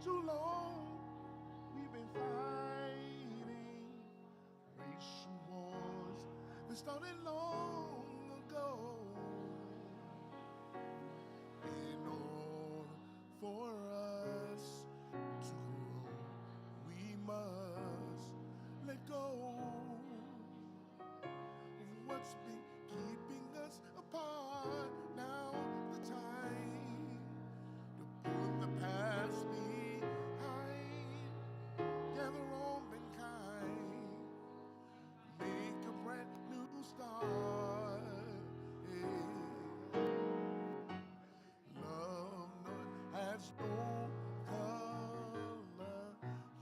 Too long we've been fighting racial wars that started long ago. In order for us to grow, we must let go of what's been keeping us apart. Now the time to put the past behind, gather all mankind, make a brand new start. Yeah. Love has no color.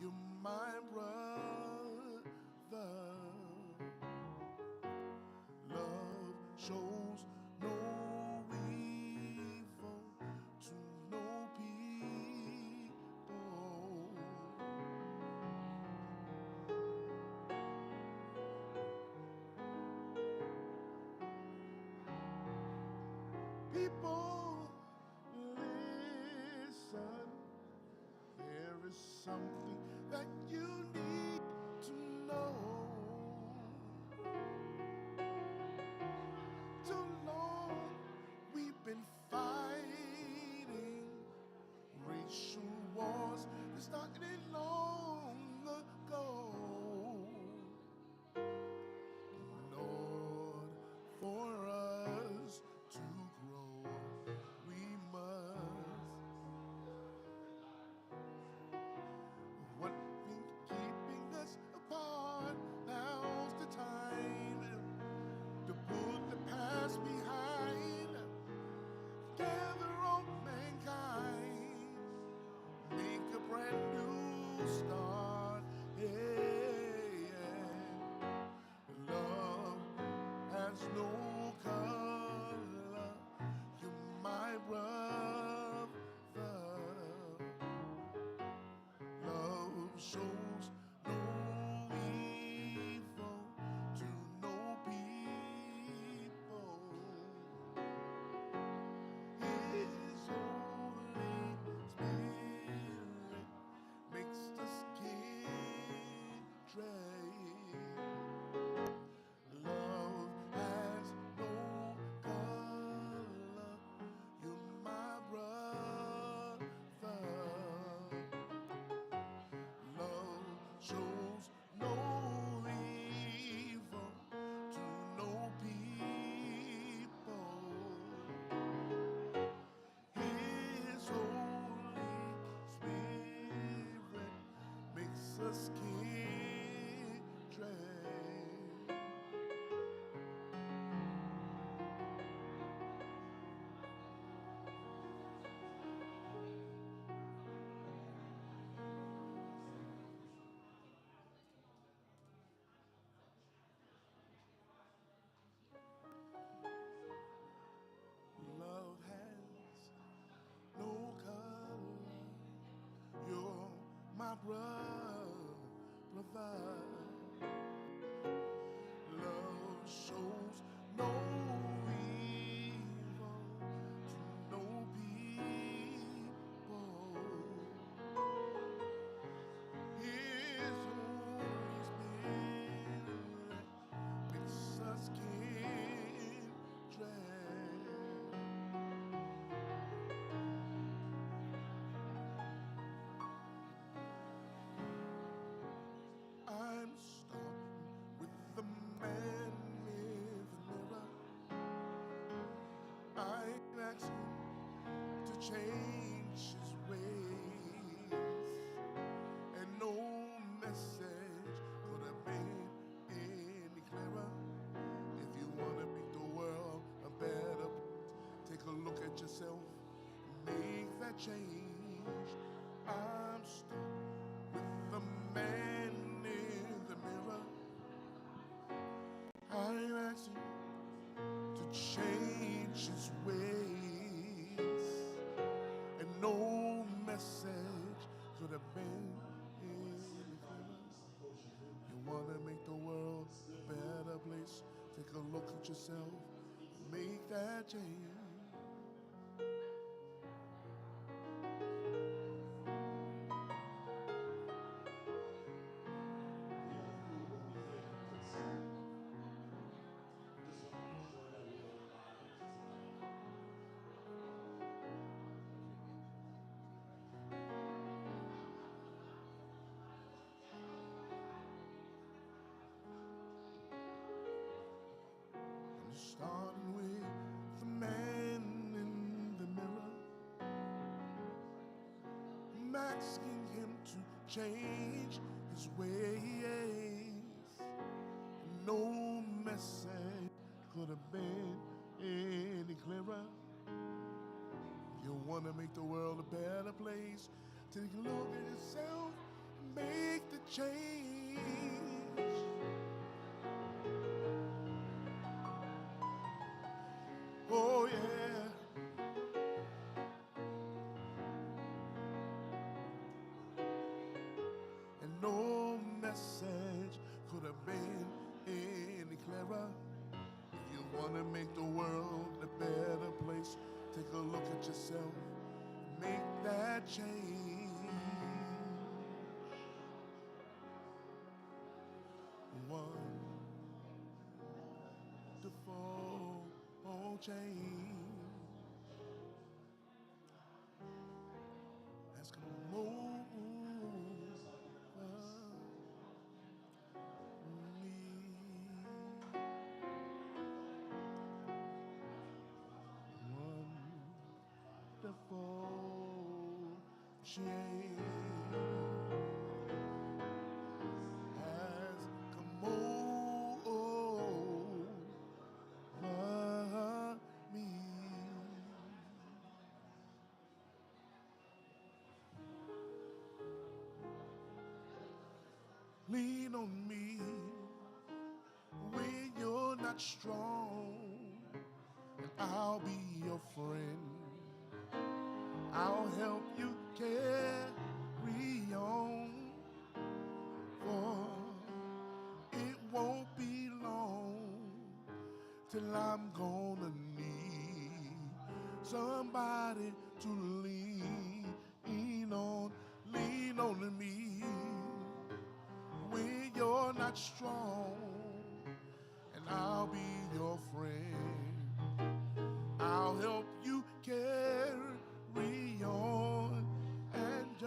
You're my brother. Love shows no evil to no people. People, listen. There is something that you need to know. Too long we've been fighting racial wars that started long ago. Lord, for us to grow, we must. What been keeping us apart? Now's the time to put the past behind, gather all mankind, make a brand new start. Yeah, yeah. Love has no color. You're my brother. Love shows no evil to no people. His Holy Spirit makes the skin dry. Love has no color. You're my brother. Love shows no evil to no people. His Holy Spirit makes us kindred. Love has no color. You're my brother. Love shows no evil to no people. His Holy Spirit makes us kindred. I'm stuck with the man in the mirror. I asked him to change his ways, and no message could have been any clearer. If you want to make the world a better place, take a look at yourself, make that change. I'm stuck with the man in the mirror. I'm asking to change his ways, and no message could have been any clearer. You want to make the world a better place, take a look at yourself, make that change. Starting with the man in the mirror, I'm asking him to change his ways. No message could have been any clearer. You want to make the world a better place, take a look at yourself and make the change. Oh yeah. And no message could have been any clearer. If you want to make the world a better place, take a look at yourself, make that change. Wonderful change has come over me. Wonderful change has come over me. Lean on me when you're not strong, and I'll be your friend. I'll help you carry on, for it won't be long till I'm gonna need somebody to lean on me when you're not strong, and I'll be your friend. I'll help you carry on, and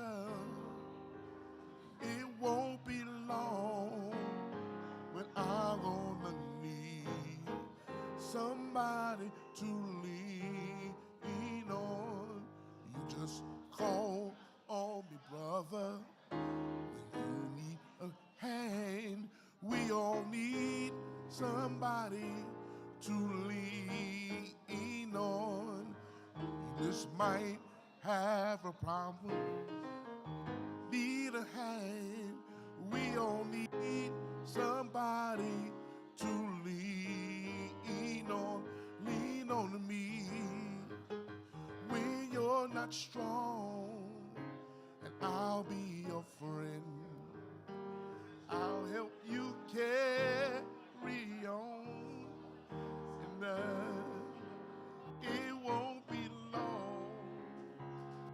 it won't be long when I'm gonna need somebody to lean on. You just call on me, brother, when you need a hand. We all need somebody to lean on. You just might have a problem, need a hand. We all need somebody to lean on me when you're not strong, and I'll be your friend. I'll help you carry on, and it won't be long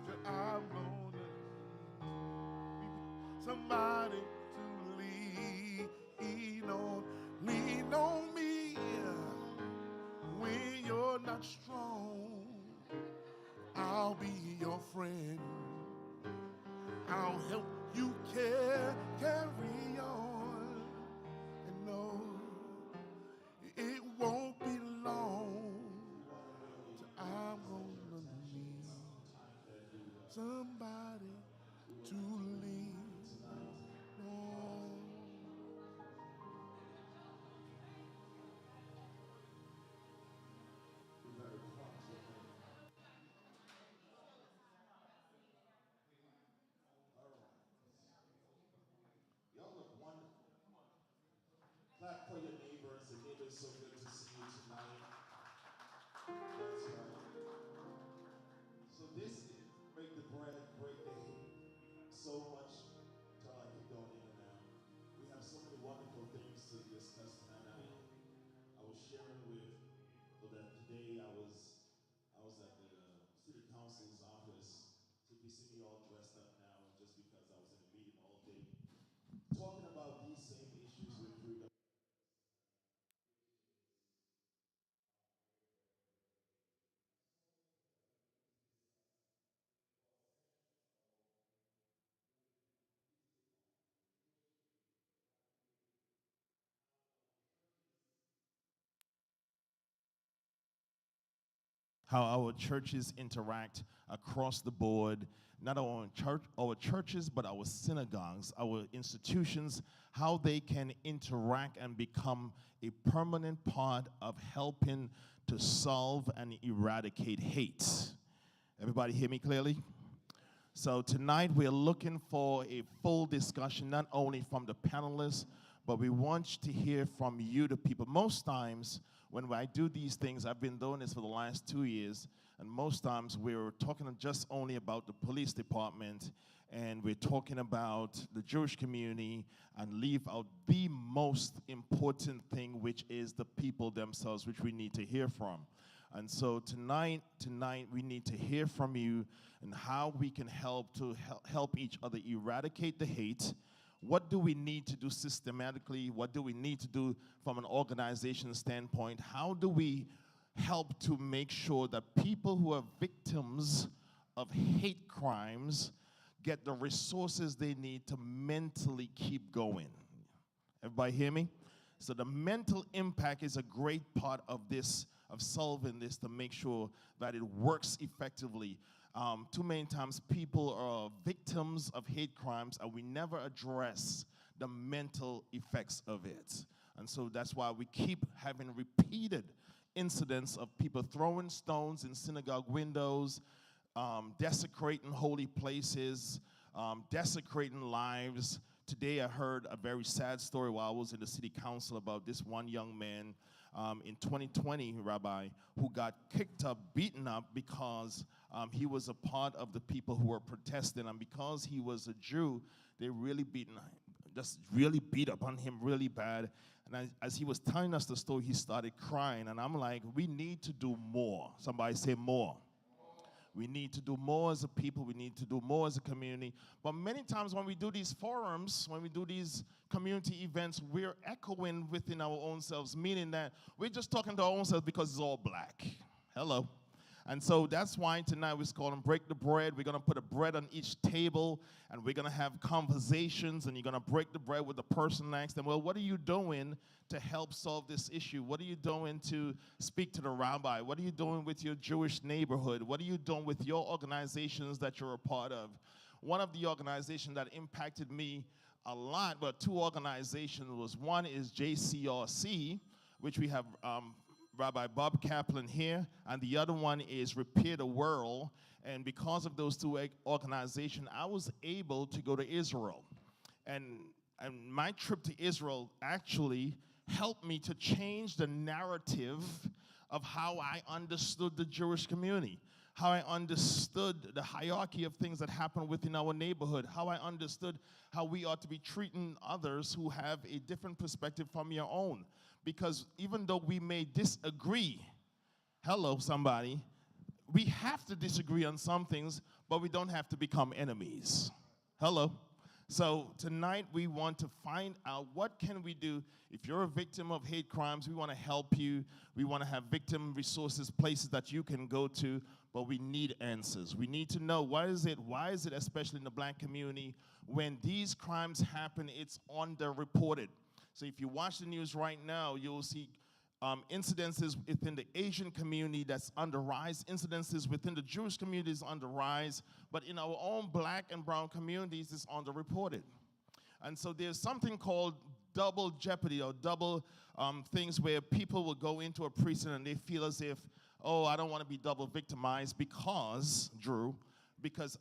till I'm gonna need somebody to lean on me when you're not strong. I'll be your friend. I'll help you carry on, and no, it won't be long till I'm gonna need somebody to lean on. Y'all look wonderful. Clap for your neighbor and say, neighbor, it's so good to see you tonight. That's right. So this is Break the Bread, Break Day. So much to keep going in and out. We have so many wonderful things to discuss tonight. I was sharing with that today I was at the city council's office. So if you see me all dressed up now, it's just because I was in a meeting all day talking about these same issues with freedom. how our churches interact across the board, not only our churches, but our synagogues, our institutions, how they can interact and become a permanent part of helping to solve and eradicate hate. Everybody hear me clearly? So tonight we're looking for a full discussion, not only from the panelists, but we want to hear from you, the people. Most times when I do these things, I've been doing this for the last 2 years, and most times we're talking just only about the police department, and we're talking about the Jewish community, and leave out the most important thing, which is the people themselves, which we need to hear from. And so tonight we need to hear from you and how we can help each other eradicate the hate. What do we need to do systematically? What do we need to do from an organization standpoint? How do we help to make sure that people who are victims of hate crimes get the resources they need to mentally keep going? Everybody hear me? So the mental impact is a great part of this, of solving this, to make sure that it works effectively. Too many times people are victims of hate crimes and we never address the mental effects of it. And so that's why we keep having repeated incidents of people throwing stones in synagogue windows, desecrating holy places, desecrating lives. Today I heard a very sad story while I was in the city council about this one young man in 2020, Rabbi, who got kicked up, beaten up because he was a part of the people who were protesting, and because he was a Jew, they really beat up on him really bad. And as he was telling us the story, he started crying, and I'm like, we need to do more. Somebody say more. We need to do more as a people. We need to do more as a community. But many times when we do these forums, when we do these community events, we're echoing within our own selves, meaning that we're just talking to our own selves because it's all black. Hello. And so that's why tonight we're calling Break the Bread. We're going to put a bread on each table, and we're going to have conversations, and you're going to break the bread with the person next. And, well, what are you doing to help solve this issue? What are you doing to speak to the rabbi? What are you doing with your Jewish neighborhood? What are you doing with your organizations that you're a part of? One of the organizations that impacted me a lot, well, two organizations was, one is JCRC, which we have Rabbi Bob Kaplan here, and the other one is Repair the World. And because of those two organizations, I was able to go to Israel. And my trip to Israel actually helped me to change the narrative of how I understood the Jewish community, how I understood the hierarchy of things that happen within our neighborhood, how I understood how we ought to be treating others who have a different perspective from your own. Because even though we may disagree, hello, somebody, we have to disagree on some things, but we don't have to become enemies. Hello. So tonight we want to find out what can we do. If you're a victim of hate crimes, we want to help you. We want to have victim resources, places that you can go to, but we need answers. We need to know why is it, especially in the black community, when these crimes happen, it's underreported. So if you watch the news right now, you'll see incidences within the Asian community that's on the rise, incidences within the Jewish community is on the rise, but in our own black and brown communities, it's underreported. And so there's something called double jeopardy, or double things where people will go into a precinct and they feel as if, oh, I don't want to be double victimized because, Drew, because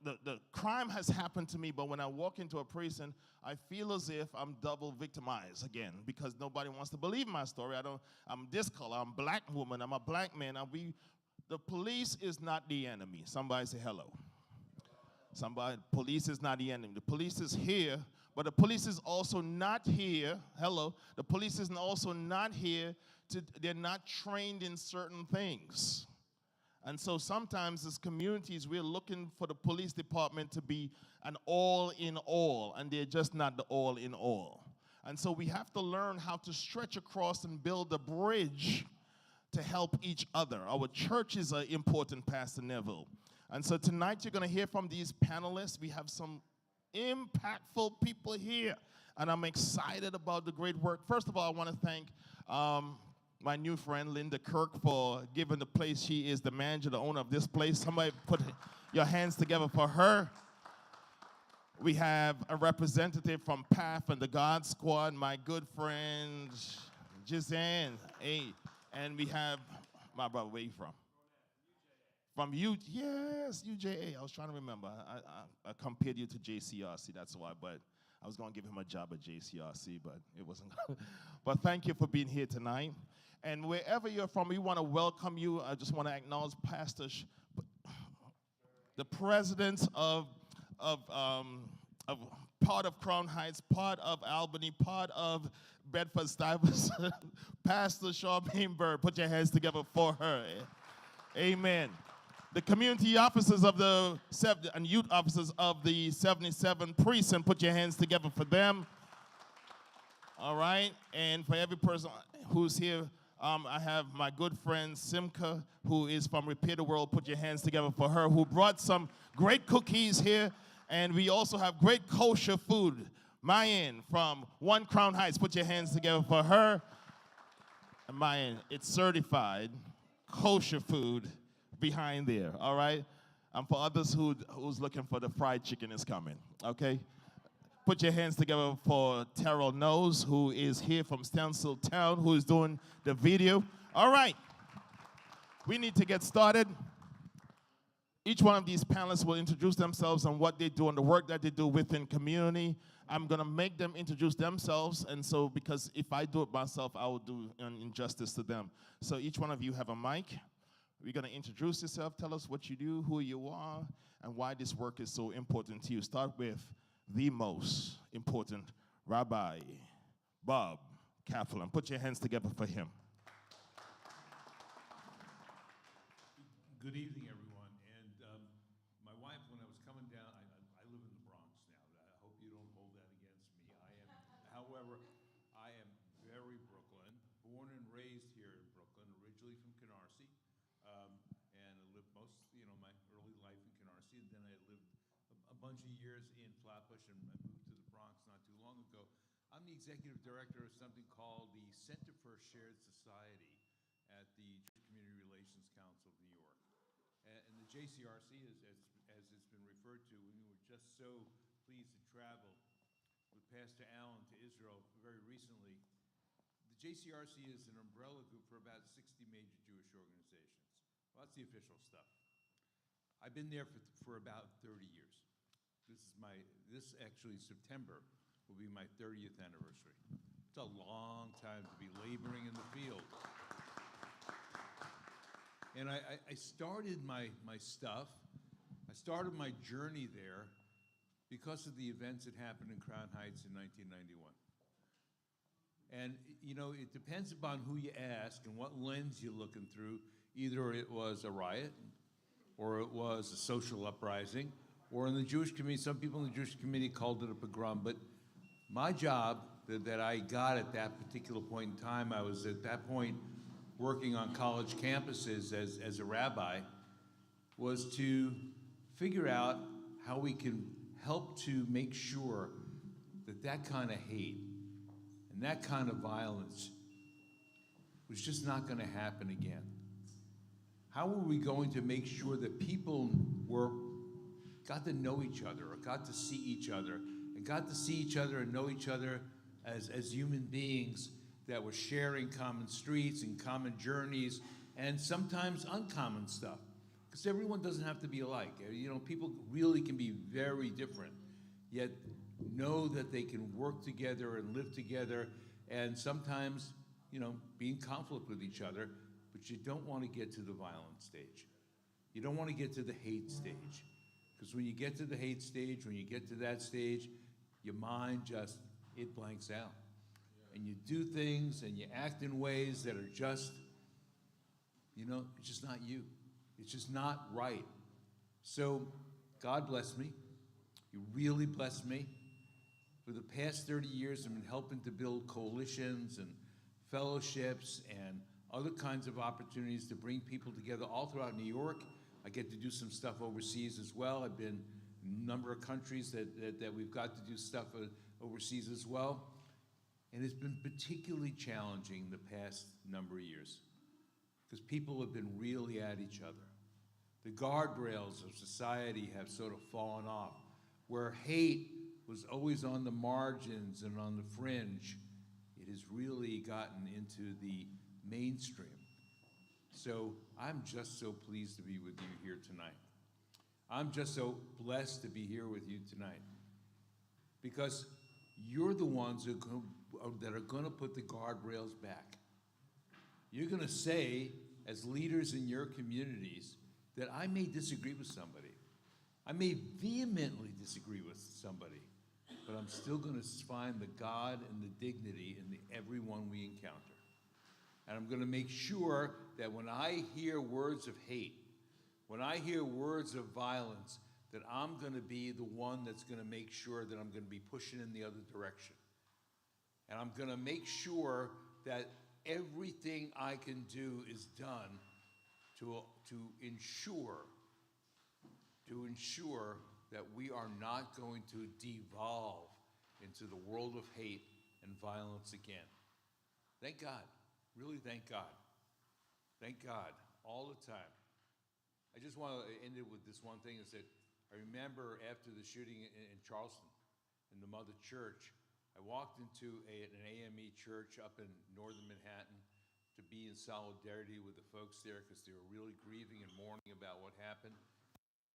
the crime has happened to me, but when I walk into a precinct, I feel as if I'm double victimized again, because nobody wants to believe my story. I'm this color, I'm a black woman, I'm a black man, and the police is not the enemy. Somebody say hello. Police is not the enemy. The police is here, but the police is also not here. Hello. The police is also not here they're not trained in certain things. And so sometimes as communities, we're looking for the police department to be an all-in-all, and they're just not the all-in-all. And so we have to learn how to stretch across and build a bridge to help each other. Our churches are important, Pastor Neville. And so tonight you're going to hear from these panelists. We have some impactful people here, and I'm excited about the great work. First of all, I want to thank my new friend Linda Kirk for giving the place. She is the manager, the owner of this place. Somebody put your hands together for her. We have a representative from PATH and the God Squad, my good friend Gisane. Hey, and we have my brother. Where you from? From yes, UJA. I was trying to remember. I compared you to JCRC, that's why. But I was going to give him a job at JCRC, but it wasn't. But thank you for being here tonight. And wherever you're from, we want to welcome you. I just want to acknowledge Pastor, the president of part of Crown Heights, part of Albany, part of Bedford Stuyvesant, Pastor Charmaine Bird. Put your hands together for her. Amen. The community officers of the and youth officers of the 77 precinct, put your hands together for them. All right, and for every person who's here, I have my good friend Simca, who is from Repair the World. Put your hands together for her, who brought some great cookies here, and we also have great kosher food. Mayan from One Crown Heights, put your hands together for her. And Mayan, it's certified kosher food behind there, all right? And for others who's looking for the fried chicken is coming, okay? Put your hands together for Terrell Knowles, who is here from Stencil Town, who is doing the video. All right, we need to get started. Each one of these panelists will introduce themselves and what they do and the work that they do within community. I'm gonna make them introduce themselves, and so because if I do it myself, I will do an injustice to them. So each one of you have a mic. We're going to introduce yourself, tell us what you do, who you are, and why this work is so important to you. Start with the most important, Rabbi Bob Kaplan. Put your hands together for him. Good evening, everyone. And my wife, when I was coming down, I live in the Bronx now. I hope you don't hold that against me. However, I am very Brooklyn, born and raised here in Brooklyn, originally from Canarsie. And I lived my early life in Canarsie, and then I lived a bunch of years in Flatbush, and I moved to the Bronx not too long ago. I'm the executive director of something called the Center for a Shared Society at the Jewish Community Relations Council of New York. And the JCRC, as it's been referred to, we were just so pleased to travel with Pastor Allen to Israel very recently. The JCRC is an umbrella group for about 60 major Jewish organizations. Well, that's the official stuff. I've been there for about 30 years. This actually, September, will be my 30th anniversary. It's a long time to be laboring in the field. And I started my stuff, I started my journey there because of the events that happened in Crown Heights in 1991. And, it depends upon who you ask and what lens you're looking through. Either it was a riot, or it was a social uprising, or in the Jewish community, some people in the Jewish community called it a pogrom. But my job that I got at that particular point in time, I was at that point working on college campuses as a rabbi, was to figure out how we can help to make sure that kind of hate and that kind of violence was just not going to happen again. How are we going to make sure that people got to know each other, or got to see each other, and got to see each other and know each other as human beings that were sharing common streets and common journeys, and sometimes uncommon stuff? Because everyone doesn't have to be alike. People really can be very different, yet know that they can work together and live together, and sometimes, be in conflict with each other, but you don't want to get to the violent stage. You don't want to get to the hate stage. Because when you get to the hate stage, when you get to that stage, your mind it blanks out. And you do things and you act in ways that are just, it's just not you. It's just not right. So God bless me. You really blessed me. For the past 30 years, I've been helping to build coalitions and fellowships and other kinds of opportunities to bring people together all throughout New York. I get to do some stuff overseas as well. I've been in a number of countries that we've got to do stuff overseas as well. And it's been particularly challenging the past number of years because people have been really at each other. The guardrails of society have sort of fallen off. Where hate was always on the margins and on the fringe, it has really gotten into the mainstream. So I'm just so pleased to be with you here tonight. I'm just so blessed to be here with you tonight because you're the ones that are going to put the guardrails back. You're going to say, as leaders in your communities, that I may disagree with somebody. I may vehemently disagree with somebody, but I'm still going to find the God and the dignity in everyone we encounter. And I'm going to make sure that when I hear words of hate, when I hear words of violence, that I'm going to be the one that's going to make sure that I'm going to be pushing in the other direction. And I'm going to make sure that everything I can do is done to ensure that we are not going to devolve into the world of hate and violence again. Thank God. Really, thank God. Thank God, all the time. I just want to end it with this one thing. Is that I remember after the shooting in Charleston, in the Mother Church, I walked into an AME church up in northern Manhattan to be in solidarity with the folks there because they were really grieving and mourning about what happened in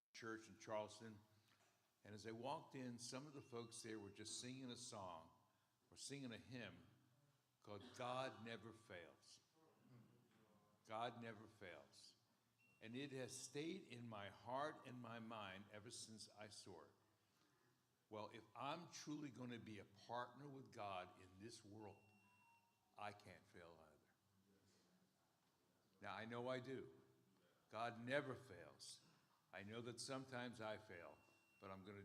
the church in Charleston. And as I walked in, some of the folks there were just singing a song or singing a hymn called God Never Fails. God Never Fails. And it has stayed in my heart and my mind ever since I saw it. Well, if I'm truly going to be a partner with God in this world, I can't fail either. Now, I know I do. God never fails. I know that sometimes I fail, but I'm going to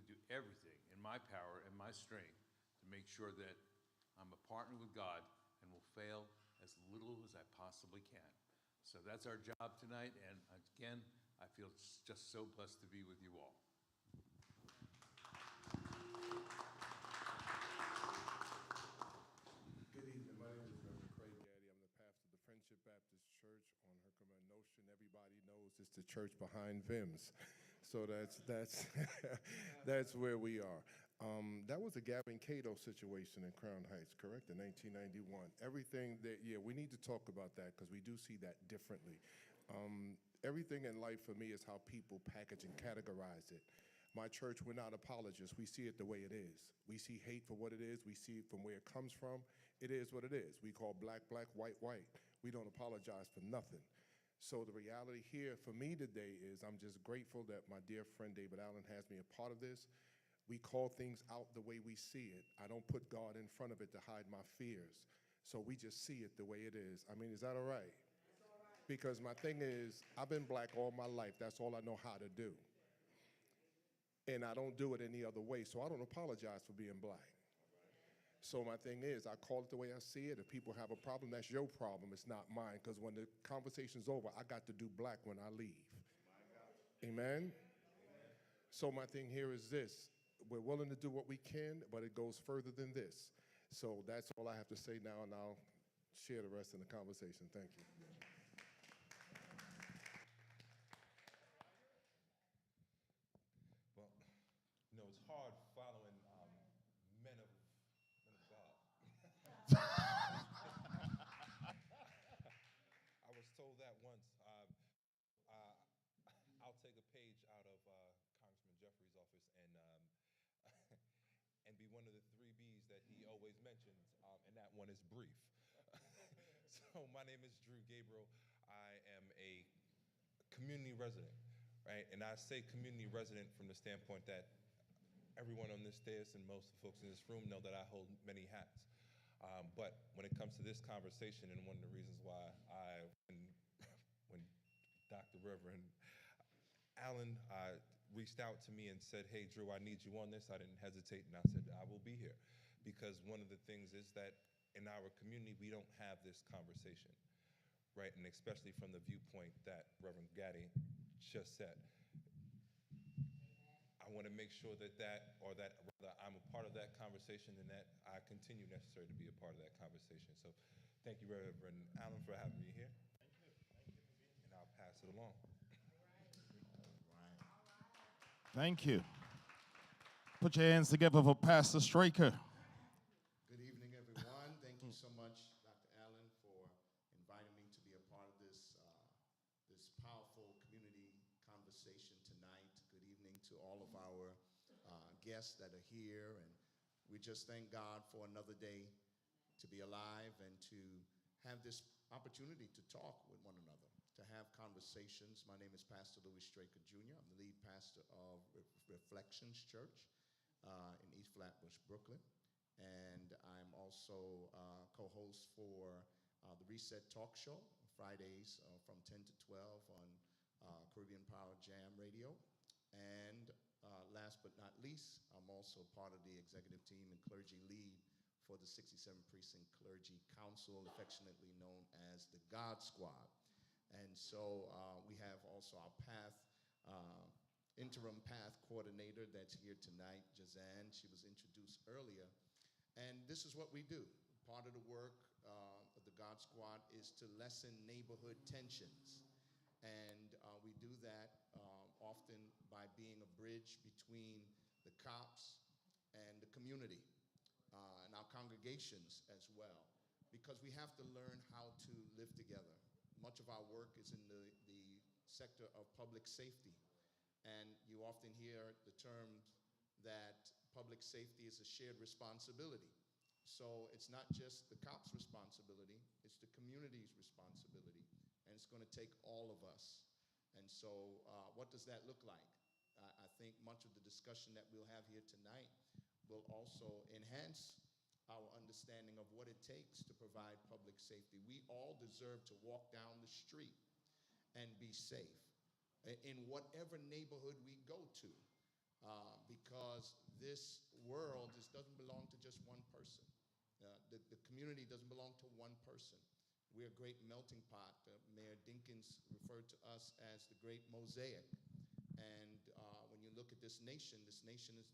do everything in my power and my strength to make sure that I'm a partner with God and will fail as little as I possibly can. So that's our job tonight, and again, I feel just so blessed to be with you all. Good evening. My name is Reverend Craig Gaddy. I'm the pastor of the Friendship Baptist Church on Herkimer Notion. Everybody knows it's the church behind Vim's. So that's that's where we are. That was a Gavin Cato situation in Crown Heights, correct? In 1991. Everything that, we need to talk about that because we do see that differently. Everything in life for me is how people package and categorize it. My church, we're not apologists. We see it the way it is. We see hate for what it is. We see it from where it comes from. It is what it is. We call black, black, white, white. We don't apologize for nothing. So the reality here for me today is I'm just grateful that my dear friend David Allen has me a part of this. We call things out the way we see it. I don't put God in front of it to hide my fears. So we just see it the way it is. I mean, is that all right? Because my thing is, I've been black all my life. That's all I know how to do. And I don't do it any other way, so I don't apologize for being black. So my thing is, I call it the way I see it. If people have a problem, that's your problem. It's not mine, because when the conversation's over, I got to do black when I leave. Amen? So my thing here is this. We're willing to do what we can, but it goes further than this. So that's all I have to say now, and I'll share the rest in the conversation. Thank you. Well, it's hard following men of God. I was told that once. I'll take a page out of Congressman Jeffrey's office and be one of the 3 B's that he always mentions, and that one is brief. So my name is Drew Gabriel. I am a community resident, right? And I say community resident from the standpoint that everyone on this dais and most of the folks in this room know that I hold many hats. But when it comes to this conversation, and one of the reasons why when Dr. Reverend Allen reached out to me and said, "Hey, Drew, I need you on this," I didn't hesitate, and I said, "I will be here." Because one of the things is that in our community, we don't have this conversation, right? And especially from the viewpoint that Reverend Gaddy just said. I I want to make sure that rather I'm a part of that conversation and that I continue necessary to be a part of that conversation. So thank you, Reverend Allen, for having me here. And I'll pass it along. Thank you. Put your hands together for Pastor Straker. Good evening, everyone. Thank you so much, Dr. Allen, for inviting me to be a part of this powerful community conversation tonight. Good evening to all of our guests that are here, and we just thank God for another day to be alive and to have this opportunity to talk with one another, to have conversations. My name is Pastor Louis Straker Jr. I'm the lead pastor of Reflections Church in East Flatbush, Brooklyn. And I'm also co-host for the Reset Talk Show, Fridays from 10 to 12 on Caribbean Power Jam Radio. And last but not least, I'm also part of the executive team and clergy lead for the 67th Precinct Clergy Council, affectionately known as the God Squad. And so we have also our interim path coordinator that's here tonight, Jazanne. She was introduced earlier. And this is what we do. Part of the work of the God Squad is to lessen neighborhood tensions. And we do that often by being a bridge between the cops and the community and our congregations as well, because we have to learn how to live together. Much of our work is in the sector of public safety. And you often hear the term that public safety is a shared responsibility. So it's not just the cops' responsibility, it's the community's responsibility, and it's going to take all of us. And so what does that look like? I think much of the discussion that we'll have here tonight will also enhance our understanding of what it takes to provide public safety. We all deserve to walk down the street and be safe in whatever neighborhood we go to, because this world doesn't belong to just one person. The community doesn't belong to one person. We're a great melting pot. Mayor Dinkins referred to us as the great mosaic. And when you look at this nation is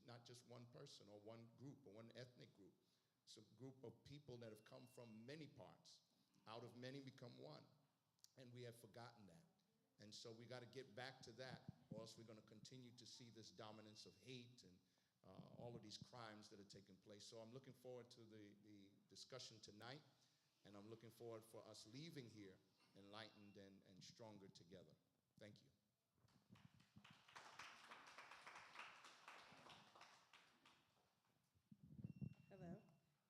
not just one person or one group or one ethnic group. It's a group of people that have come from many parts. Out of many become one. And we have forgotten that. And so we got to get back to that, or else we're going to continue to see this dominance of hate and all of these crimes that are taking place. So I'm looking forward to the discussion tonight, and I'm looking forward for us leaving here enlightened and stronger together. Thank you. Hello.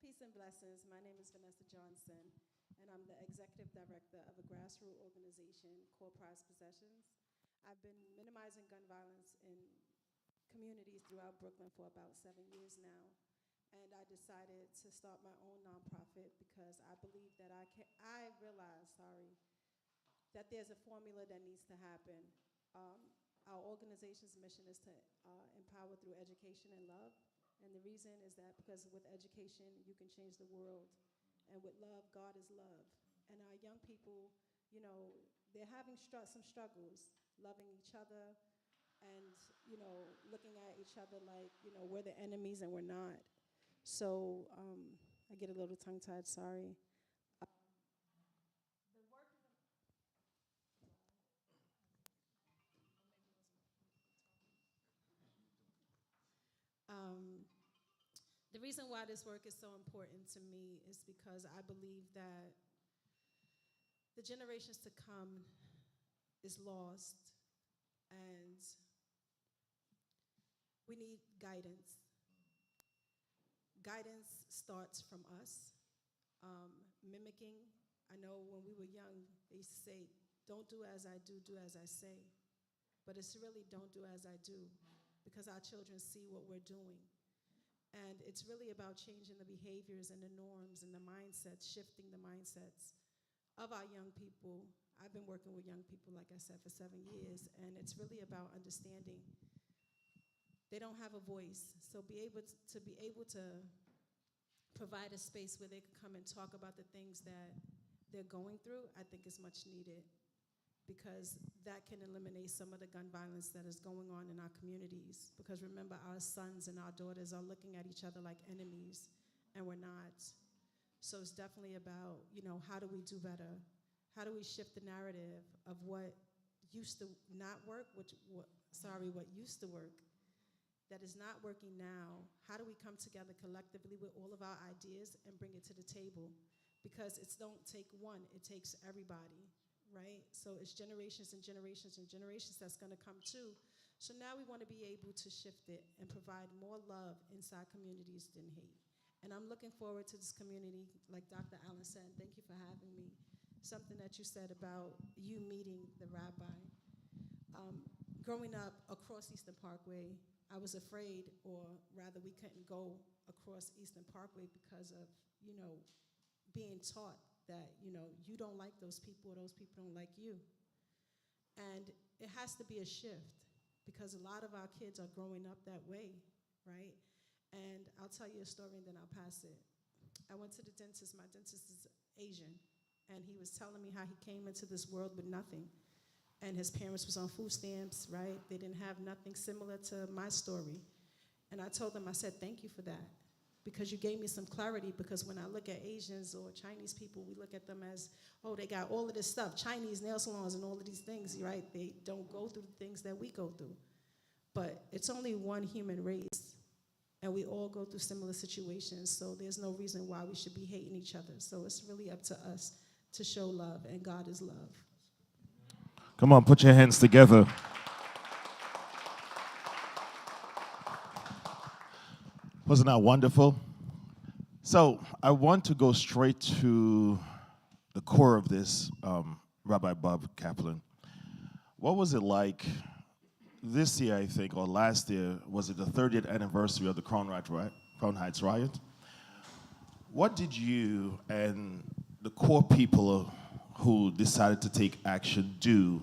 Peace and blessings. My name is Vanessa Johnson, and I'm the executive director of a grassroots organization called Prize Possessions. I've been minimizing gun violence in communities throughout Brooklyn for about 7 years now. And I decided to start my own nonprofit because I believe that I realize that there's a formula that needs to happen. Our organization's mission is to empower through education and love. And the reason is that because with education, you can change the world. And with love, God is love. And our young people, they're having some struggles, loving each other and, looking at each other like, we're the enemies and we're not. So I get a little tongue-tied, sorry. The reason why this work is so important to me is because I believe that the generations to come is lost, and we need guidance. Guidance starts from us, mimicking. I know when we were young, they used to say, don't do as I do, do as I say. But it's really don't do as I do, because our children see what we're doing. And it's really about changing the behaviors and the norms and the mindsets, shifting the mindsets of our young people. I've been working with young people, like I said, for 7 years, and it's really about understanding they don't have a voice. So be able to provide a space where they can come and talk about the things that they're going through, I think is much needed. because that can eliminate some of the gun violence that is going on in our communities. Because remember, our sons and our daughters are looking at each other like enemies, and we're not. So it's definitely about, how do we do better? How do we shift the narrative of what used to not work, what used to work, that is not working now? How do we come together collectively with all of our ideas and bring it to the table? Because it don't take one, it takes everybody, right? So it's generations and generations and generations that's gonna come too. So now we wanna be able to shift it and provide more love inside communities than hate. And I'm looking forward to this community, like Dr. Allen said. Thank you for having me. Something that you said about you meeting the rabbi. Growing up across Eastern Parkway, I was afraid, or rather we couldn't go across Eastern Parkway because of, being taught that, you don't like those people or those people don't like you. And it has to be a shift because a lot of our kids are growing up that way, right? And I'll tell you a story and then I'll pass it. I went to the dentist. My dentist is Asian, and he was telling me how he came into this world with nothing. And his parents was on food stamps, right? They didn't have nothing similar to my story. And I told him, I said, thank you for that, because you gave me some clarity. Because when I look at Asians or Chinese people, we look at them as, oh, they got all of this stuff, Chinese nail salons and all of these things, right? They don't go through the things that we go through. But it's only one human race, and we all go through similar situations, so there's no reason why we should be hating each other. So it's really up to us to show love, and God is love. Come on, put your hands together. Wasn't that wonderful? So I want to go straight to the core of this, Rabbi Bob Kaplan. What was it like this year, I think, or last year? Was it the 30th anniversary of the Crown Heights riot? What did you and the core people who decided to take action do,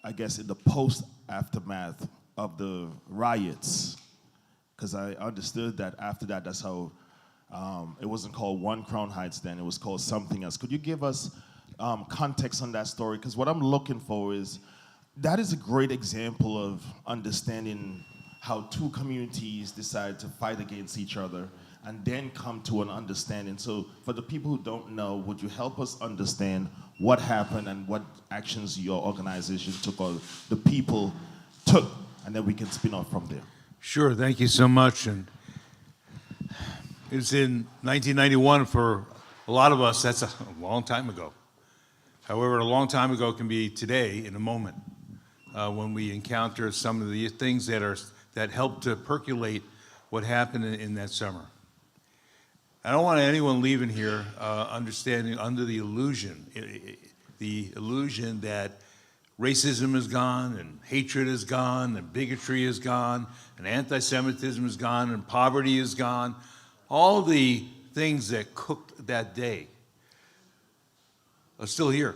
I guess, in the post-aftermath of the riots? Because I understood that after that, that's how, it wasn't called One Crown Heights then, it was called something else. Could you give us context on that story? Because what I'm looking for is, that is a great example of understanding how two communities decide to fight against each other and then come to an understanding. So for the people who don't know, would you help us understand what happened and what actions your organization took or the people took, and then we can spin off from there? Sure, thank you so much. And it was in 1991. For a lot of us, that's a long time ago. However, a long time ago can be today in a moment when we encounter some of the things that help to percolate what happened in that summer. I don't want anyone leaving here understanding under the illusion that racism is gone, and hatred is gone, and bigotry is gone, and anti-Semitism is gone, and poverty is gone. All the things that cooked that day are still here.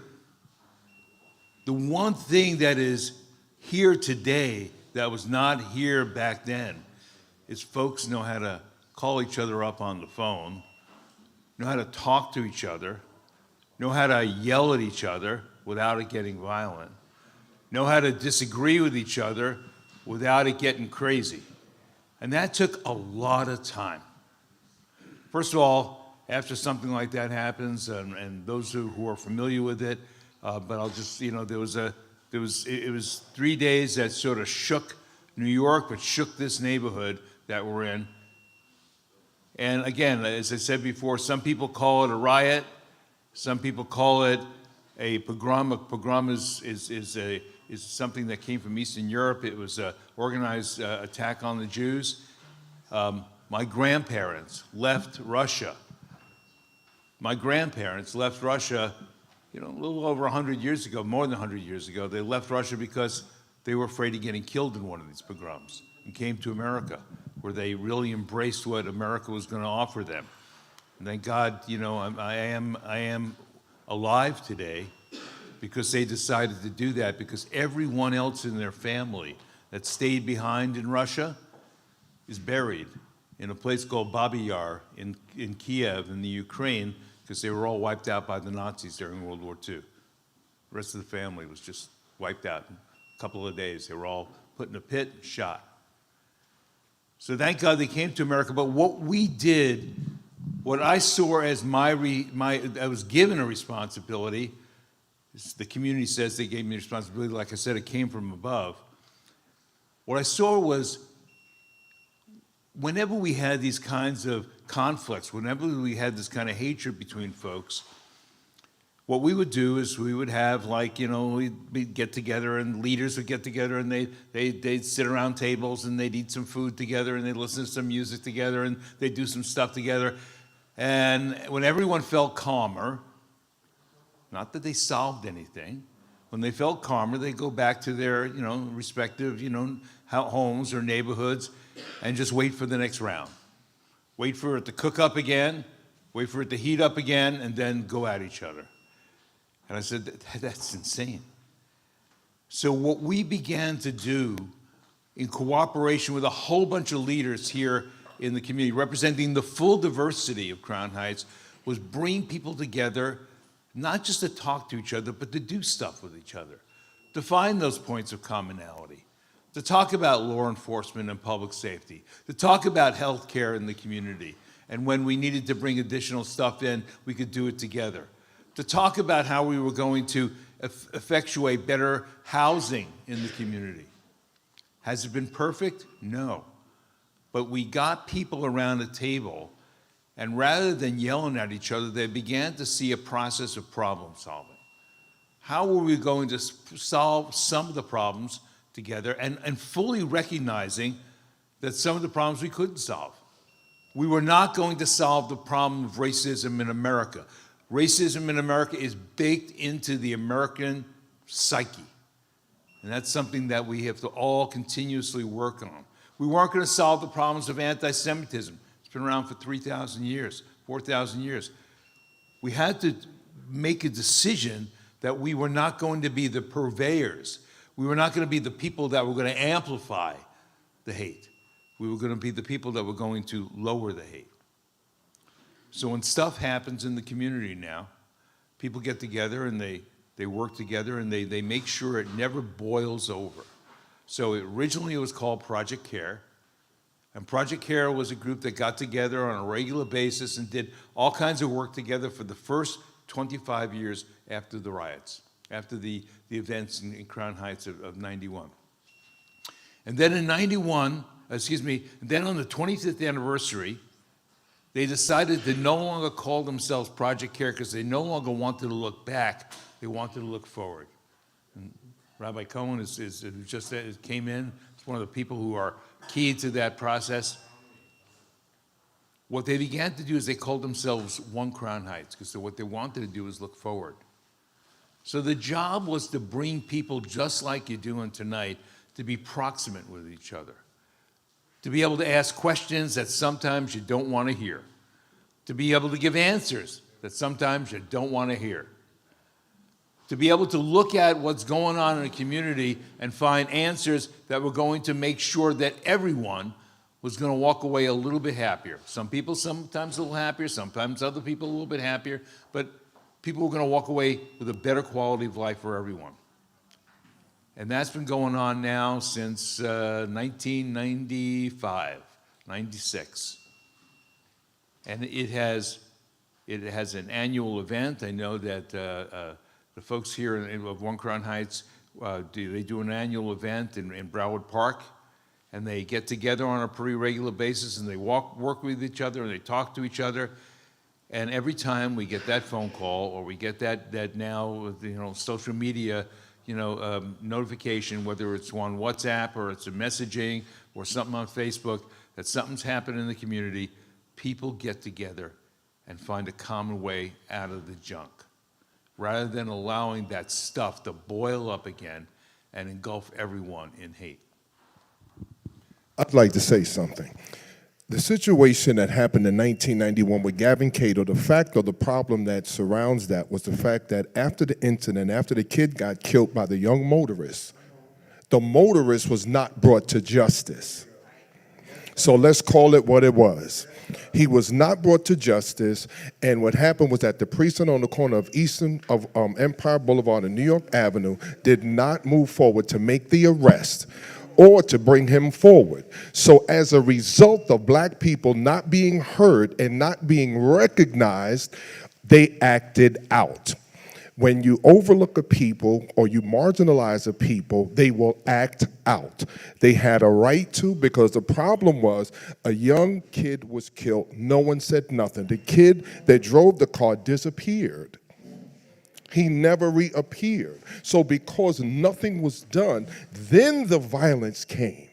The one thing that is here today that was not here back then is folks know how to call each other up on the phone, know how to talk to each other, know how to yell at each other without it getting violent, know how to disagree with each other without it getting crazy. And that took a lot of time. First of all, after something like that happens, and those who are familiar with it, but I'll just, it was 3 days that sort of shook New York, but shook this neighborhood that we're in. And again, as I said before, some people call it a riot, some people call it a pogrom. A pogrom is something that came from Eastern Europe. It was an organized attack on the Jews. My grandparents left Russia. My grandparents left Russia, a little over 100 years ago, more than 100 years ago. They left Russia because they were afraid of getting killed in one of these pogroms and came to America, where they really embraced what America was going to offer them. And thank God, I am alive today because they decided to do that, because everyone else in their family that stayed behind in Russia is buried in a place called Babi Yar in Kiev in the Ukraine, because they were all wiped out by the Nazis during World War II. The rest of the family was just wiped out in a couple of days. They were all put in a pit and shot. So thank God they came to America. But what we did, what I saw as I was given a responsibility, the community says they gave me a responsibility. Like I said, it came from above. What I saw was whenever we had these kinds of conflicts, whenever we had this kind of hatred between folks, what we would do is we would have, like, we'd get together and leaders would get together and they'd sit around tables and they'd eat some food together and they'd listen to some music together and they'd do some stuff together. And when everyone felt calmer, not that they solved anything, when they felt calmer, they'd go back to their, respective, homes or neighborhoods and just wait for the next round. Wait for it to cook up again, wait for it to heat up again, and then go at each other. And I said, that's insane. So what we began to do in cooperation with a whole bunch of leaders here in the community, representing the full diversity of Crown Heights, was bring people together, not just to talk to each other, but to do stuff with each other, to find those points of commonality, to talk about law enforcement and public safety, to talk about health care in the community. And when we needed to bring additional stuff in, we could do it together. To talk about how we were going to effectuate better housing in the community. Has it been perfect? No. But we got people around a table, and rather than yelling at each other, they began to see a process of problem solving. How were we going to solve some of the problems together and fully recognizing that some of the problems we couldn't solve? We were not going to solve the problem of racism in America. Racism in America is baked into the American psyche. And that's something that we have to all continuously work on. We weren't going to solve the problems of anti-Semitism. It's been around for 3,000 years, 4,000 years. We had to make a decision that we were not going to be the purveyors. We were not going to be the people that were going to amplify the hate. We were going to be the people that were going to lower the hate. So when stuff happens in the community now, people get together and they work together and they make sure it never boils over. So originally it was called Project CARE. And Project CARE was a group that got together on a regular basis and did all kinds of work together for the first 25 years after the riots, after the events in Crown Heights of 91. And then in then on the 25th anniversary, they decided to no longer call themselves Project CARE because they no longer wanted to look back, they wanted to look forward. And Rabbi Cohen came in, it's one of the people who are key to that process. What they began to do is they called themselves One Crown Heights because what they wanted to do was look forward. So the job was to bring people just like you're doing tonight to be proximate with each other, to be able to ask questions that sometimes you don't want to hear, to be able to give answers that sometimes you don't want to hear, to be able to look at what's going on in a community and find answers that were going to make sure that everyone was going to walk away a little bit happier. Some people sometimes a little happier, sometimes other people a little bit happier, but people were going to walk away with a better quality of life for everyone. And that's been going on now since 1995, 96. And it has an annual event. I know that the folks here of One Crown Heights, they do an annual event in Broward Park, and they get together on a pretty regular basis, and they work with each other, and they talk to each other. And every time we get that phone call, or we get that now, social media, notification, whether it's on WhatsApp or it's a messaging or something on Facebook, that something's happened in the community, people get together and find a common way out of the junk, rather than allowing that stuff to boil up again and engulf everyone in hate. I'd like to say something. The situation that happened in 1991 with Gavin Cato, the fact or the problem that surrounds that was the fact that after the incident, after the kid got killed by the young motorist, the motorist was not brought to justice. So let's call it what it was. He was not brought to justice, and what happened was that the precinct on the corner of Eastern of Empire Boulevard and New York Avenue did not move forward to make the arrest or to bring him forward. So as a result of black people not being heard and not being recognized, they acted out. When you overlook a people or you marginalize a people, they will act out. They had a right to, because the problem was a young kid was killed. No one said nothing. The kid that drove the car disappeared. He never reappeared. So because nothing was done, then the violence came.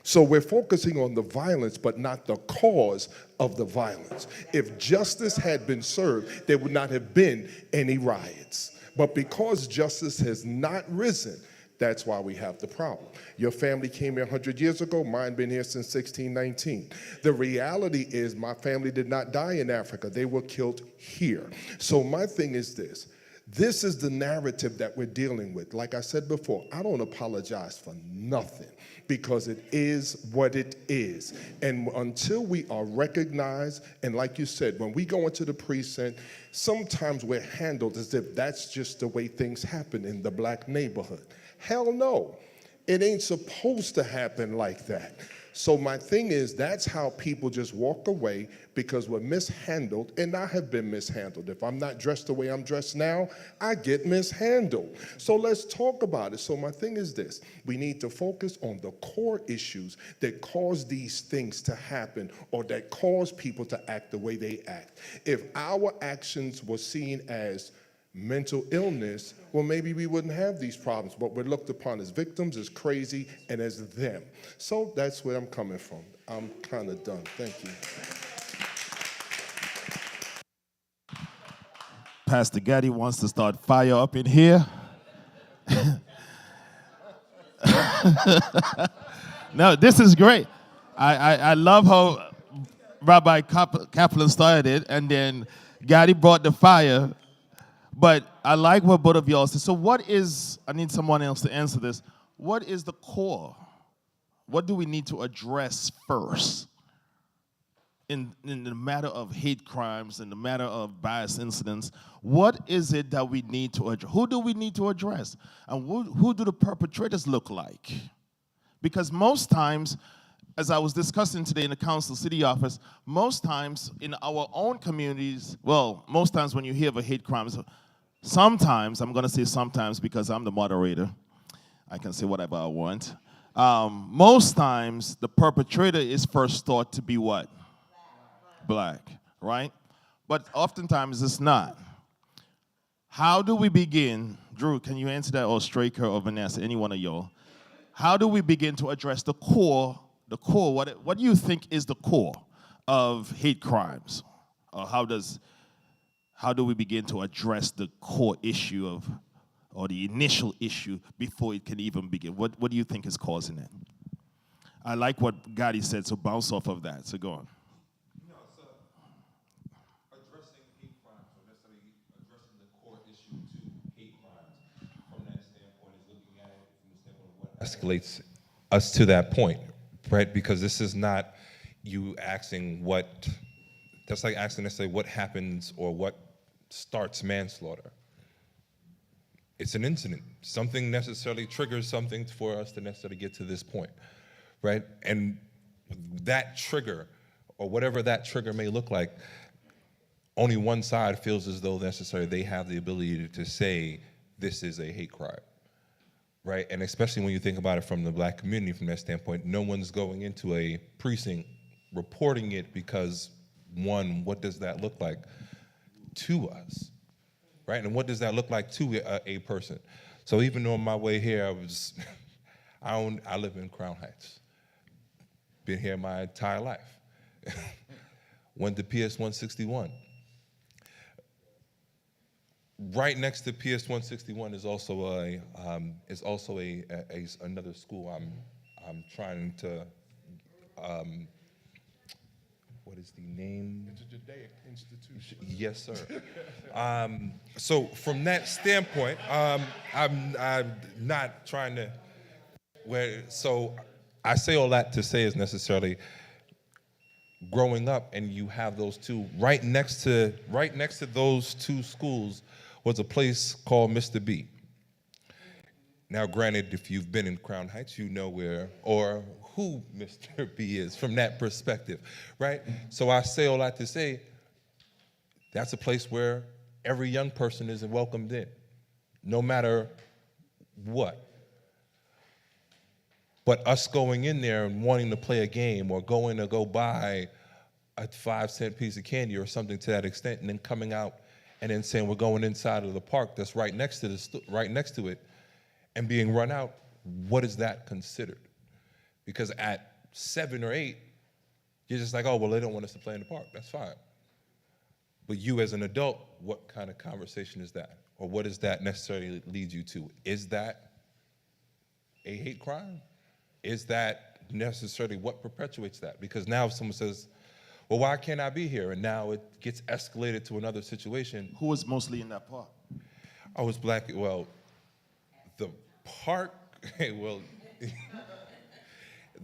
So we're focusing on the violence, but not the cause of the violence. If justice had been served, there would not have been any riots. But because justice has not risen, that's why we have the problem. Your family came here 100 years ago, mine been here since 1619. The reality is my family did not die in Africa, they were killed here. So my thing is this. This is the narrative that we're dealing with. Like I said before, I don't apologize for nothing because it is what it is. And until we are recognized, and like you said, when we go into the precinct, sometimes we're handled as if that's just the way things happen in the black neighborhood. Hell no. It ain't supposed to happen like that. So my thing is, that's how people just walk away because we're mishandled, and I have been mishandled. If I'm not dressed the way I'm dressed now, I get mishandled. So let's talk about it. So my thing is this. We need to focus on the core issues that cause these things to happen or that cause people to act the way they act. If our actions were seen as mental illness, well, maybe we wouldn't have these problems, but we're looked upon as victims, as crazy, and as them. So that's where I'm coming from. I'm kind of done. Thank you. Pastor Gaddy wants to start fire up in here. No, this is great. I love how Rabbi Kaplan started it, and then Gaddy brought the fire. But I like what both of y'all said. So what is, I need someone else to answer this. What is the core? What do we need to address first in the matter of hate crimes, in the matter of bias incidents? What is it that we need to address? Who do we need to address? And who do the perpetrators look like? Because most times, as I was discussing today in the council city office, most times in our own communities, well, most times when you hear of a hate crime, sometimes, I'm gonna say sometimes because I'm the moderator, I can say whatever I want. Most times, the perpetrator is first thought to be what? Black, right? But oftentimes it's not. How do we begin? Drew, can you answer that, or Straker or Vanessa, any one of y'all? How do we begin to address the core, what do you think is the core of hate crimes? Or how do we begin to address the core issue of, or the initial issue before it can even begin? What do you think is causing it? I like what Gotti said, so bounce off of that, so go on. No, so addressing hate crimes, or necessarily addressing the core issue to hate crimes from that standpoint is looking at it from the standpoint of what escalates us to that point, right? Because this is not you asking what, that's like asking necessarily what happens or what starts manslaughter. It's an incident. Something necessarily triggers something for us to necessarily get to this point, right? And that trigger, or whatever that trigger may look like, only one side feels as though necessarily they have the ability to say this is a hate crime, right? And especially when you think about it from the black community from that standpoint, no one's going into a precinct reporting it because, one, what does that look like to us, right? And what does that look like to a person? So even on my way here, I live in Crown Heights. Been here my entire life. Went to PS 161. Right next to PS 161 is also another school. I'm trying to. What is the name? It's a Judaic institution. Yes, sir. So from that standpoint, I'm not trying to. So I say all that to say is necessarily growing up, and you have those two right next to those two schools was a place called Mr. B. Now, granted, if you've been in Crown Heights, you know where or who Mr. B is from that perspective, right? So I say all that to say that's a place where every young person is welcomed in, no matter what. But us going in there and wanting to play a game or going to go buy a 5-cent piece of candy or something to that extent, and then coming out and then saying we're going inside of the park that's right next to it, and being run out, what is that considered? Because at 7 or 8, you're just like, oh, well, they don't want us to play in the park. That's fine. But you as an adult, what kind of conversation is that? Or what does that necessarily lead you to? Is that a hate crime? Is that necessarily what perpetuates that? Because now if someone says, well, why can't I be here? And now it gets escalated to another situation. Who was mostly in that park? I was black, well, the park, well,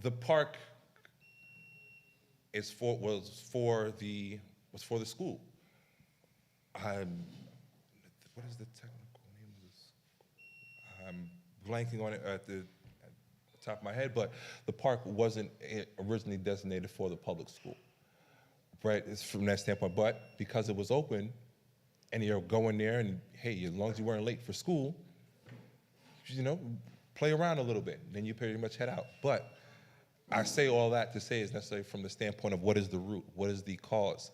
the park was for the school. What is the technical name of this? I'm blanking on it at the top of my head, but the park wasn't originally designated for the public school, right? It's from that standpoint, but because it was open, and you're going there, and hey, as long as you weren't late for school, play around a little bit, then you pretty much head out. But I say all that to say is necessarily from the standpoint of what is the root, what is the cause.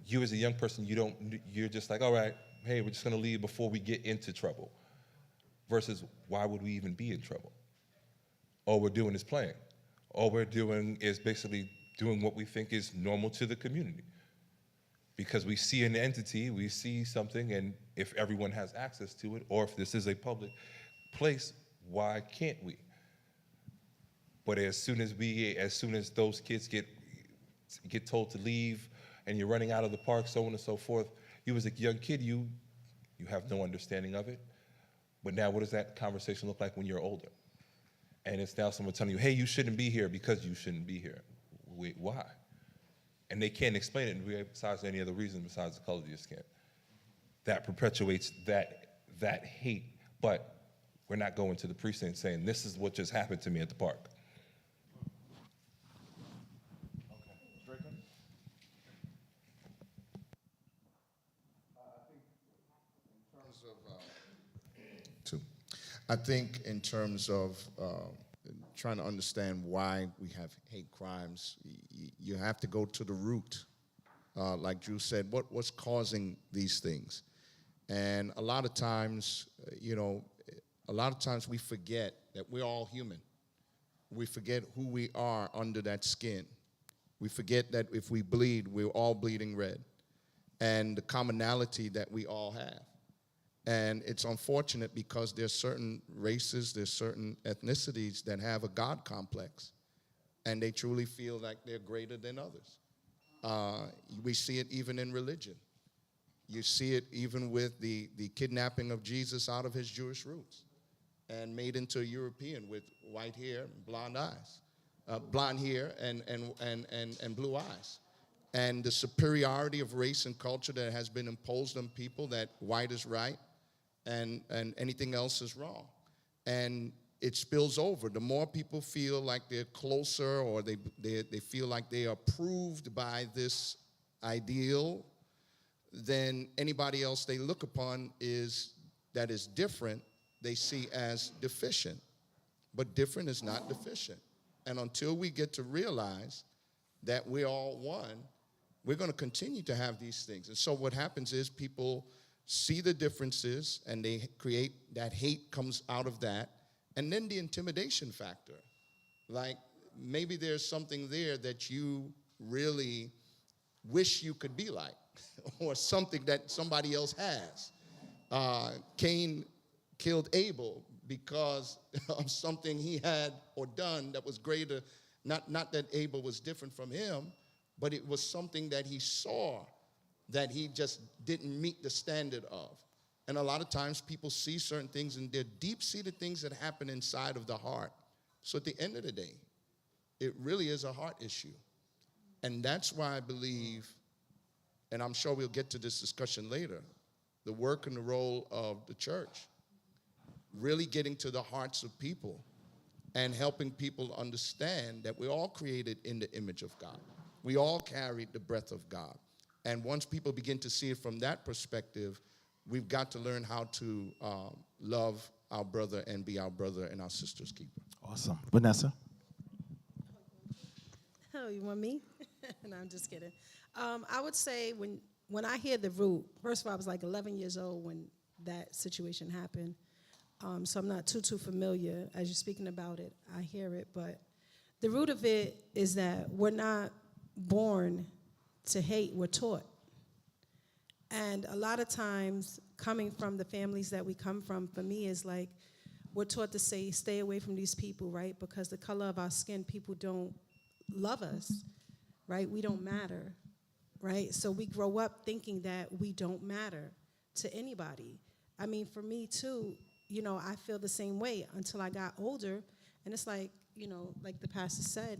You as a young person, you're just like, all right, hey, we're just gonna leave before we get into trouble. Versus, why would we even be in trouble? All we're doing is playing. All we're doing is basically doing what we think is normal to the community. Because we see an entity, we see something, and if everyone has access to it, or if this is a public place, why can't we? But as soon as those kids get told to leave, and you're running out of the park, so on and so forth, you as a young kid, you have no understanding of it. But now what does that conversation look like when you're older? And it's now someone telling you, hey, you shouldn't be here because you shouldn't be here. Wait, why? And they can't explain it besides any other reason besides the color of your skin. That perpetuates that hate, but we're not going to the precinct saying, this is what just happened to me at the park. I think in terms of trying to understand why we have hate crimes, you have to go to the root. Like Drew said, what's causing these things? And a lot of times, we forget that we're all human. We forget who we are under that skin. We forget that if we bleed, we're all bleeding red, and the commonality that we all have. And it's unfortunate because there's certain races, there's certain ethnicities that have a God complex, and they truly feel like they're greater than others. We see it even in religion. You see it even with the kidnapping of Jesus out of his Jewish roots and made into a European with white hair, blonde eyes, blonde hair and blue eyes. And the superiority of race and culture that has been imposed on people, that white is right and anything else is wrong. And it spills over. The more people feel like they're closer, or they feel like they are proved by this ideal, then anybody else they look upon that is different, they see as deficient. But different is not deficient. And until we get to realize that we're all one, we're going to continue to have these things. And so what happens is people see the differences, and they create that hate comes out of that. And then the intimidation factor. Like, maybe there's something there that you really wish you could be like, or something that somebody else has. Cain killed Abel because of something he had or done that was greater. Not that Abel was different from him, but it was something that he saw that he just didn't meet the standard of. And a lot of times people see certain things, and they're deep-seated things that happen inside of the heart. So at the end of the day, it really is a heart issue. And that's why I believe, and I'm sure we'll get to this discussion later, the work and the role of the church, really getting to the hearts of people and helping people understand that we're all created in the image of God. We all carry the breath of God. And once people begin to see it from that perspective, we've got to learn how to love our brother and be our brother and our sister's keeper. Awesome. Vanessa? Oh, you want me? No, I'm just kidding. I would say when I hear the root, first of all, I was like 11 years old when that situation happened. So I'm not too familiar. As you're speaking about it, I hear it. But the root of it is that we're not born to hate, we're taught. And a lot of times, coming from the families that we come from, for me, is like we're taught to say, stay away from these people, right? Because the color of our skin, people don't love us, right? We don't matter, right? So we grow up thinking that we don't matter to anybody. I mean, for me, too, you know, I feel the same way until I got older. And it's like, you know, like the pastor said,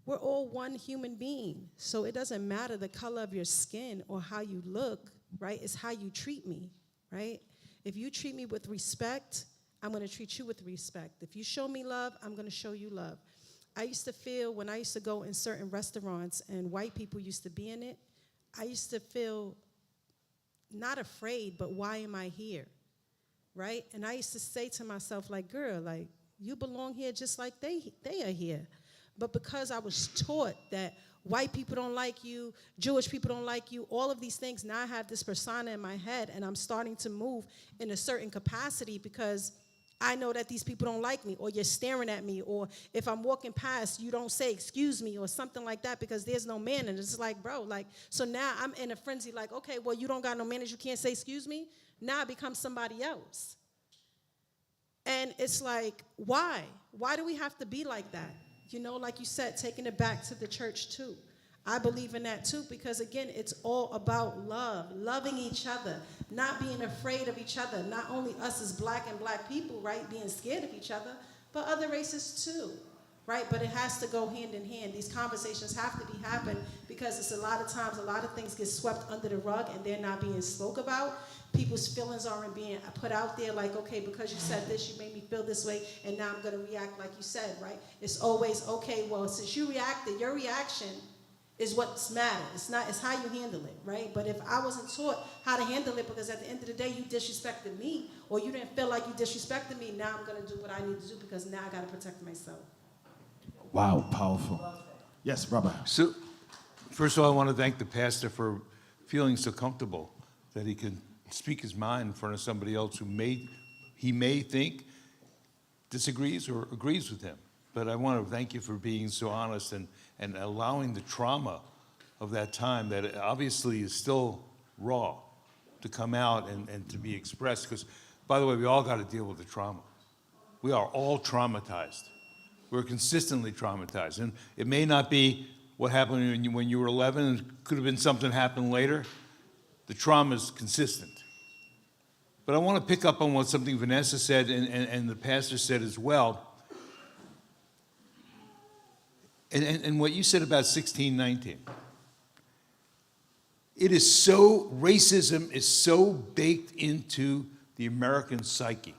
we're all one human being. So it doesn't matter the color of your skin or how you look, right? It's how you treat me, right? If you treat me with respect, I'm going to treat you with respect. If you show me love, I'm going to show you love. I used to feel when I used to go in certain restaurants and white people used to be in it, I used to feel not afraid, but why am I here, right? And I used to say to myself, like, girl, like, you belong here just like they are here. But because I was taught that white people don't like you, Jewish people don't like you, all of these things, now I have this persona in my head, and I'm starting to move in a certain capacity because I know that these people don't like me, or you're staring at me, or if I'm walking past, you don't say, excuse me, or something like that, because there's no manners. It's like, bro, like, so now I'm in a frenzy, like, okay, well, you don't got no manners, you can't say excuse me? Now I become somebody else. And it's like, why? Why do we have to be like that? You know, like you said, taking it back to the church, too. I believe in that, too, because, again, it's all about love, loving each other, not being afraid of each other, not only us as black and black people, right, being scared of each other, but other races, too, right? But it has to go hand in hand. These conversations have to be happening because it's a lot of times, a lot of things get swept under the rug and they're not being spoke about. People's feelings aren't being put out there like, okay, because you said this, you made me feel this way, and now I'm going to react like you said, right? It's always, okay, well, since you reacted, your reaction is what's matter. It's how you handle it, right? But if I wasn't taught how to handle it because at the end of the day you disrespected me or you didn't feel like you disrespected me, now I'm going to do what I need to do because now I got to protect myself. Wow, powerful. Yes, Robert. So, first of all, I want to thank the pastor for feeling so comfortable that he can speak his mind in front of somebody else who he may think disagrees or agrees with him. But I want to thank you for being so honest and allowing the trauma of that time that obviously is still raw to come out and to be expressed. Because, by the way, we all got to deal with the trauma. We are all traumatized. We're consistently traumatized. And it may not be what happened when you were 11. It could have been something happened later. The trauma is consistent. But I want to pick up on what something Vanessa said and the pastor said as well. And what you said about 1619. It is so, racism is so baked into the American psyche.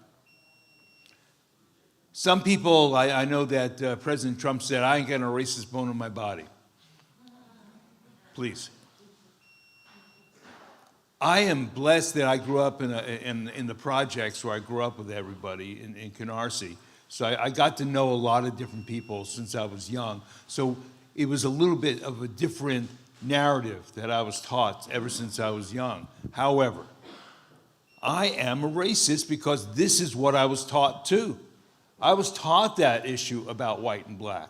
Some people, I know that President Trump said, I ain't got a racist bone in my body. Please. I am blessed that I grew up in the projects where I grew up with everybody in Canarsie. So I got to know a lot of different people since I was young. So it was a little bit of a different narrative that I was taught ever since I was young. However, I am a racist because this is what I was taught too. I was taught that issue about white and black.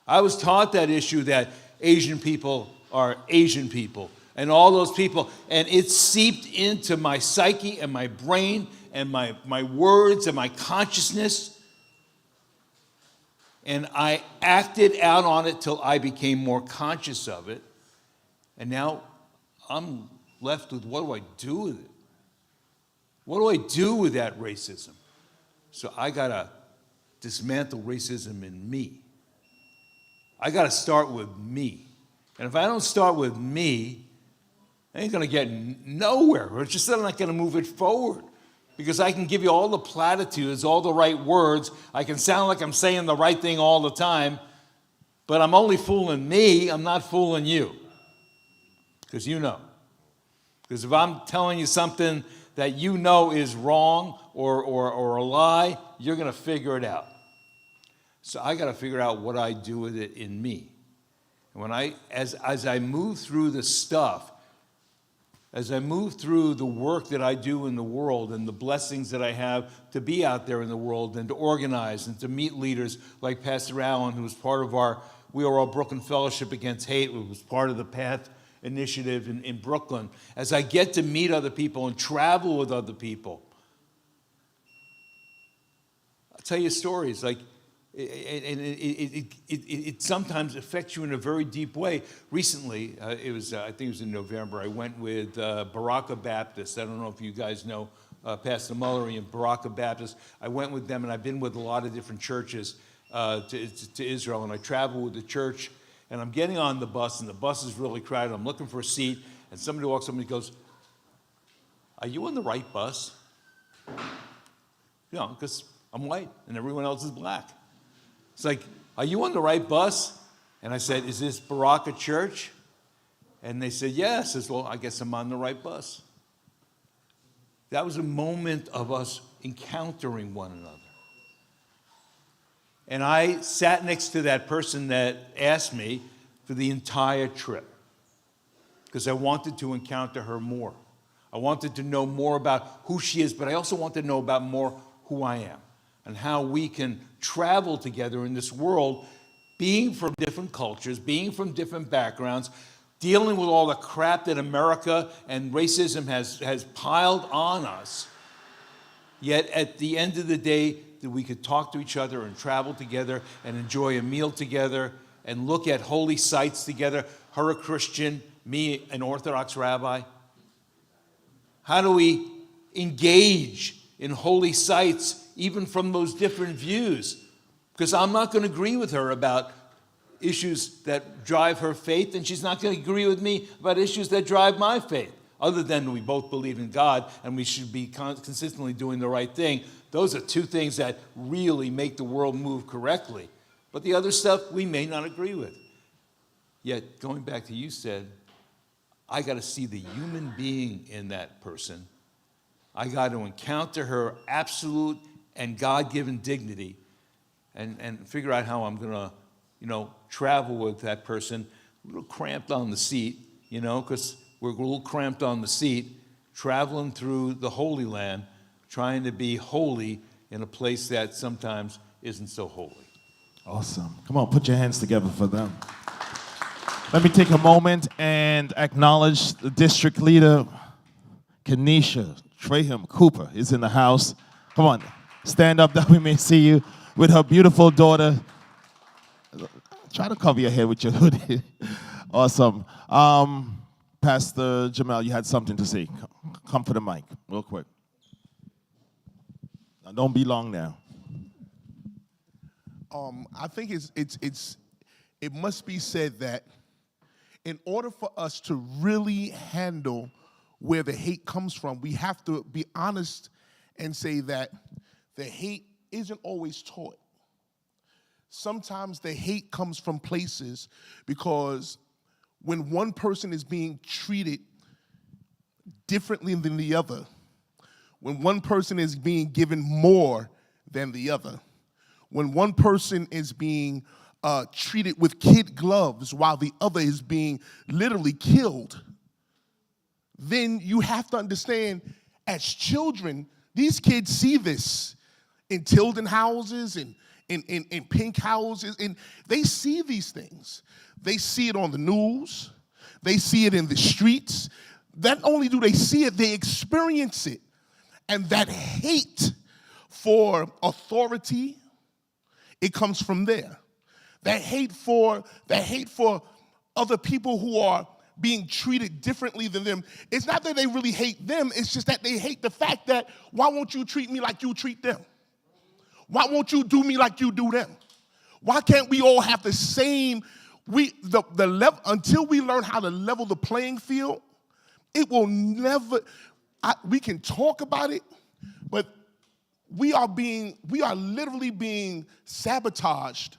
I was taught that issue that Asian people are Asian people and all those people. And it seeped into my psyche and my brain and my words and my consciousness. And I acted out on it till I became more conscious of it. And now I'm left with, what do I do with it? What do I do with that racism? So I got to dismantle racism in me. I got to start with me. And if I don't start with me, I ain't going to get nowhere. It's just that I'm not going to move it forward. Because I can give you all the platitudes, all the right words. I can sound like I'm saying the right thing all the time. But I'm only fooling me. I'm not fooling you. Because you know. Because if I'm telling you something that you know is wrong or a lie, you're going to figure it out. So I got to figure out what I do with it in me. And when as I move through the stuff, as I move through the work that I do in the world and the blessings that I have to be out there in the world and to organize and to meet leaders like Pastor Allen, who was part of We Are All Brooklyn Fellowship Against Hate, who was part of the PATH initiative in Brooklyn, as I get to meet other people and travel with other people, I'll tell you stories like, and it sometimes affects you in a very deep way. Recently, I think it was in November, I went with Baraka Baptist. I don't know if you guys know Pastor Mullery and Baraka Baptist. I went with them, and I've been with a lot of different churches to Israel, and I travel with the church, and I'm getting on the bus, and the bus is really crowded. I'm looking for a seat, and somebody walks up and goes, "Are you on the right bus?" You know, because I'm white, and everyone else is black. It's like, "Are you on the right bus?" And I said, "Is this Baraka Church?" And they said, "Yes." I said, "Well, I guess I'm on the right bus." That was a moment of us encountering one another. And I sat next to that person that asked me for the entire trip because I wanted to encounter her more. I wanted to know more about who she is, but I also wanted to know about more who I am and how we can travel together in this world, being from different cultures, being from different backgrounds, dealing with all the crap that America and racism has piled on us. Yet at the end of the day, that we could talk to each other and travel together and enjoy a meal together and look at holy sites together. Her a Christian, me an Orthodox rabbi. How do we engage in holy sites even from those different views? Because I'm not going to agree with her about issues that drive her faith, and she's not going to agree with me about issues that drive my faith. Other than we both believe in God and we should be consistently doing the right thing. Those are two things that really make the world move correctly. But the other stuff we may not agree with. Yet, going back to you said, I got to see the human being in that person. I got to encounter her absolute and God-given dignity and figure out how I'm going to, travel with that person. A little cramped on the seat, because we're a little cramped on the seat, traveling through the Holy Land, trying to be holy in a place that sometimes isn't so holy. Awesome. Come on, put your hands together for them. Let me take a moment and acknowledge the district leader, Kenesha Traham Cooper, is in the house. Come on, stand up that we may see you with her beautiful daughter. Try to cover your head with your hoodie. Awesome. Pastor Jamel, you had something to say. Come for the mic, real quick. Now, don't be long now. I think it must be said that in order for us to really handle where the hate comes from, we have to be honest and say that the hate isn't always taught. Sometimes the hate comes from places because when one person is being treated differently than the other, when one person is being given more than the other, when one person is being treated with kid gloves while the other is being literally killed, then you have to understand, as children, these kids see this in Tilden houses and in pink houses, and they see these things. They see it on the news. They see it in the streets. Not only do they see it, they experience it. And that hate for authority, it comes from there. That hate for other people who are being treated differently than them, it's not that they really hate them, it's just that they hate the fact that, why won't you treat me like you treat them? Why won't you do me like you do them? Why can't we all have the same the level, until we learn how to level the playing field, it will never, we can talk about it, but we are literally being sabotaged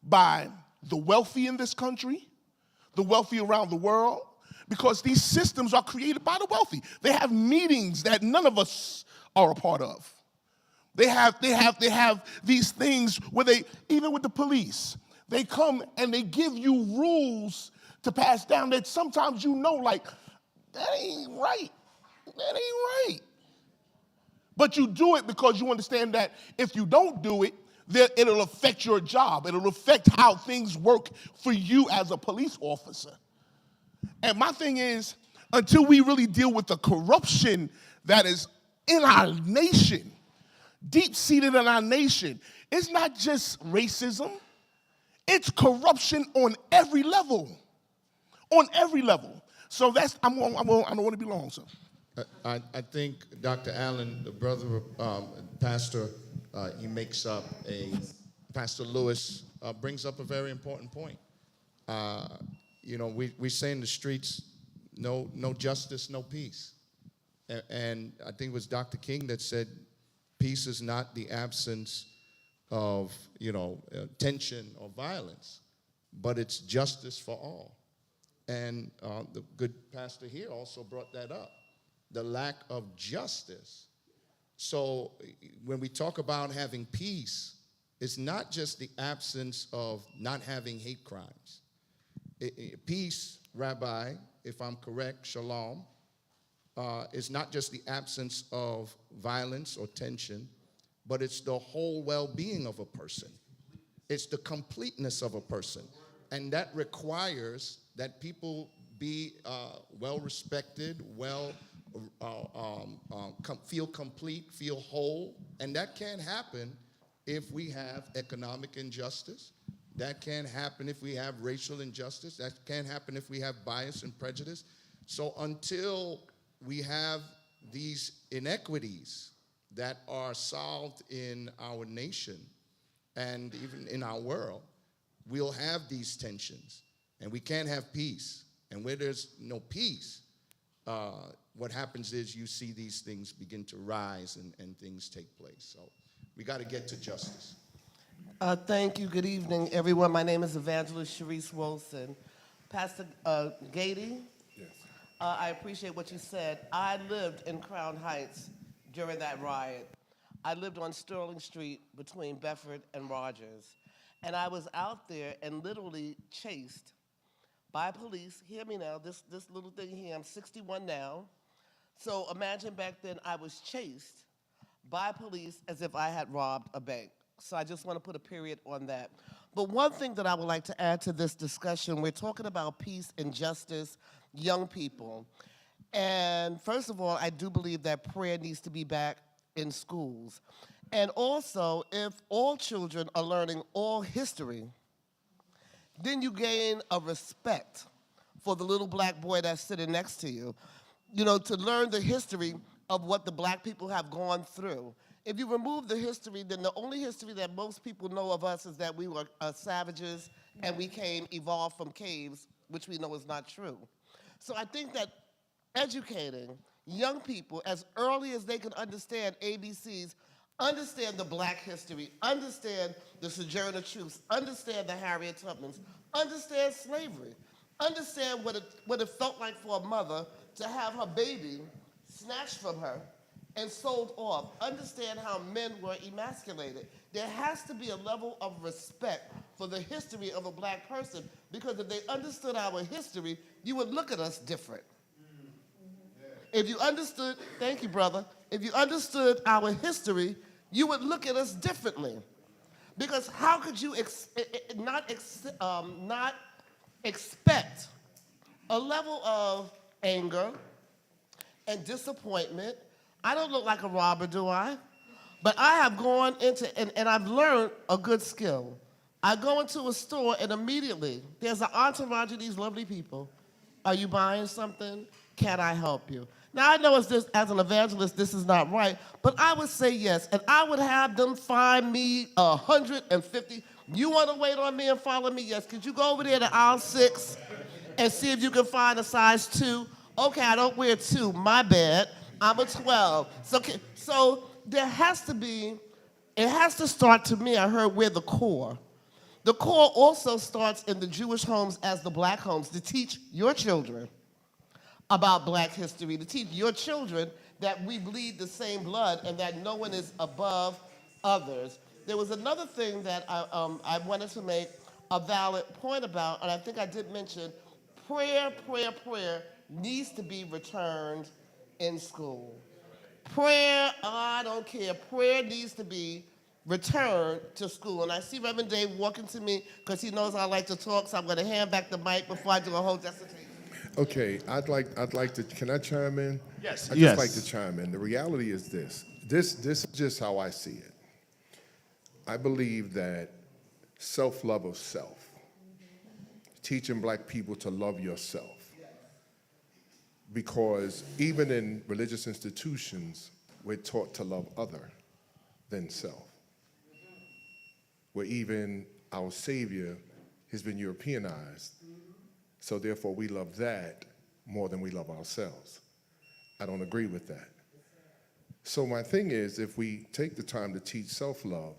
by the wealthy in this country, the wealthy around the world, because these systems are created by the wealthy. They have meetings that none of us are a part of. They have these things where even with the police, they come and they give you rules to pass down that sometimes like, that ain't right. That ain't right. But you do it because you understand that if you don't do it, then it'll affect your job. It'll affect how things work for you as a police officer. And my thing is, until we really deal with the corruption that is in our nation, deep-seated in our nation, it's not just racism, it's corruption on every level. On every level. So I don't want to be long, so. I think Dr. Allen, the brother pastor, he makes up Pastor Lewis brings up a very important point. We say in the streets, no justice, no peace. And I think it was Dr. King that said, peace is not the absence of, tension or violence, but it's justice for all. And the good pastor here also brought that up, the lack of justice. So when we talk about having peace, it's not just the absence of not having hate crimes. Peace, Rabbi, if I'm correct, shalom, is not just the absence of violence or tension, but it's the whole well-being of a person. It's the completeness of a person. And that requires that people be well-respected, feel complete, feel whole. And that can't happen if we have economic injustice. That can't happen if we have racial injustice. That can't happen if we have bias and prejudice. So until we have these inequities that are solved in our nation and even in our world, we'll have these tensions, and we can't have peace. And where there's no peace, what happens is you see these things begin to rise and things take place. So we got to get to justice. Thank you. Good evening, everyone. My name is Evangelist Sharice Wilson. Pastor Gady, Yes. I appreciate what you said. I lived in Crown Heights during that riot. I lived on Sterling Street between Bedford and Rogers. And I was out there and literally chased by police. Hear me now, this little thing here, I'm 61 now. So imagine back then I was chased by police as if I had robbed a bank. So I just want to put a period on that. But one thing that I would like to add to this discussion, we're talking about peace and justice, young people. And first of all, I do believe that prayer needs to be back in schools. And also, if all children are learning all history, then you gain a respect for the little black boy that's sitting next to you. To learn the history of what the black people have gone through. If you remove the history, then the only history that most people know of us is that we were savages and we evolved from caves, which we know is not true. So I think that educating young people as early as they can understand ABCs, understand the black history, understand the Sojourner Truths, understand the Harriet Tubmans, understand slavery, understand what it felt like for a mother to have her baby snatched from her and sold off, understand how men were emasculated. There has to be a level of respect for the history of a black person, because if they understood our history, you would look at us different. If you understood, thank you, brother, if you understood our history, you would look at us differently. Because how could you not expect a level of anger and disappointment? I don't look like a robber, do I? But I have gone into, and I've learned a good skill. I go into a store and immediately, there's an entourage of these lovely people. Are you buying something? Can I help you? Now, I know as an evangelist, this is not right, but I would say yes, and I would have them find me 150. You want to wait on me and follow me? Yes. Could you go over there to aisle 6 and see if you can find a size 2? Okay, I don't wear 2. My bad. I'm a 12. So there has to be, it has to start, to me, I heard, we're the core. The core also starts in the Jewish homes as the black homes, to teach your children about black history, to teach your children that we bleed the same blood and that no one is above others. There was another thing that I wanted to make a valid point about, and I think I did mention, prayer needs to be returned in school. Prayer, I don't care, prayer needs to be returned to school. And I see Reverend Dave walking to me because he knows I like to talk, so I'm going to hand back the mic before I do a whole dissertation. Okay, I'd like to, can I chime in? Yes. I'd just like to chime in. The reality is this is just how I see it. I believe that self-love of self, teaching black people to love yourself, because even in religious institutions, we're taught to love other than self. Where even our Savior has been Europeanized, so therefore we love that more than we love ourselves. I don't agree with that. So my thing is, if we take the time to teach self-love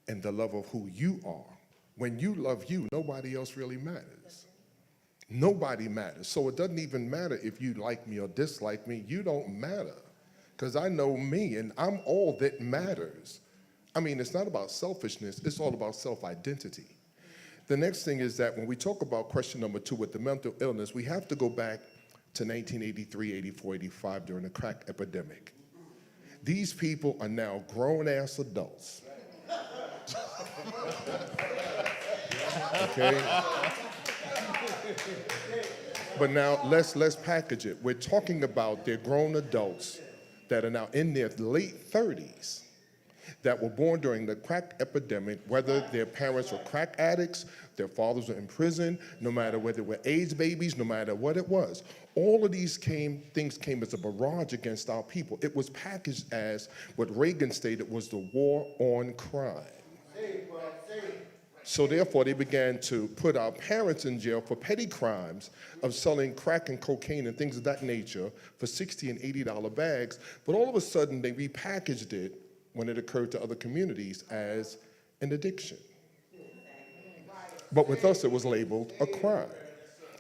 and the love of who you are, when you love you, nobody else really matters. Nobody matters. So it doesn't even matter if you like me or dislike me. You don't matter, because I know me and I'm all that matters. I mean, it's not about selfishness, it's all about self-identity. The next thing is that when we talk about question number 2 with the mental illness, we have to go back to 1983, 84, 85 during the crack epidemic. These people are now grown-ass adults. Okay? But now let's package it. We're talking about they're grown adults that are now in their late 30s that were born during the crack epidemic, whether their parents were crack addicts, their fathers were in prison, no matter whether they were AIDS babies, no matter what it was. All of these things came as a barrage against our people. It was packaged as what Reagan stated was the war on crime. So therefore, they began to put our parents in jail for petty crimes of selling crack and cocaine and things of that nature for $60 and $80 bags. But all of a sudden, they repackaged it when it occurred to other communities as an addiction. But with us, it was labeled a crime.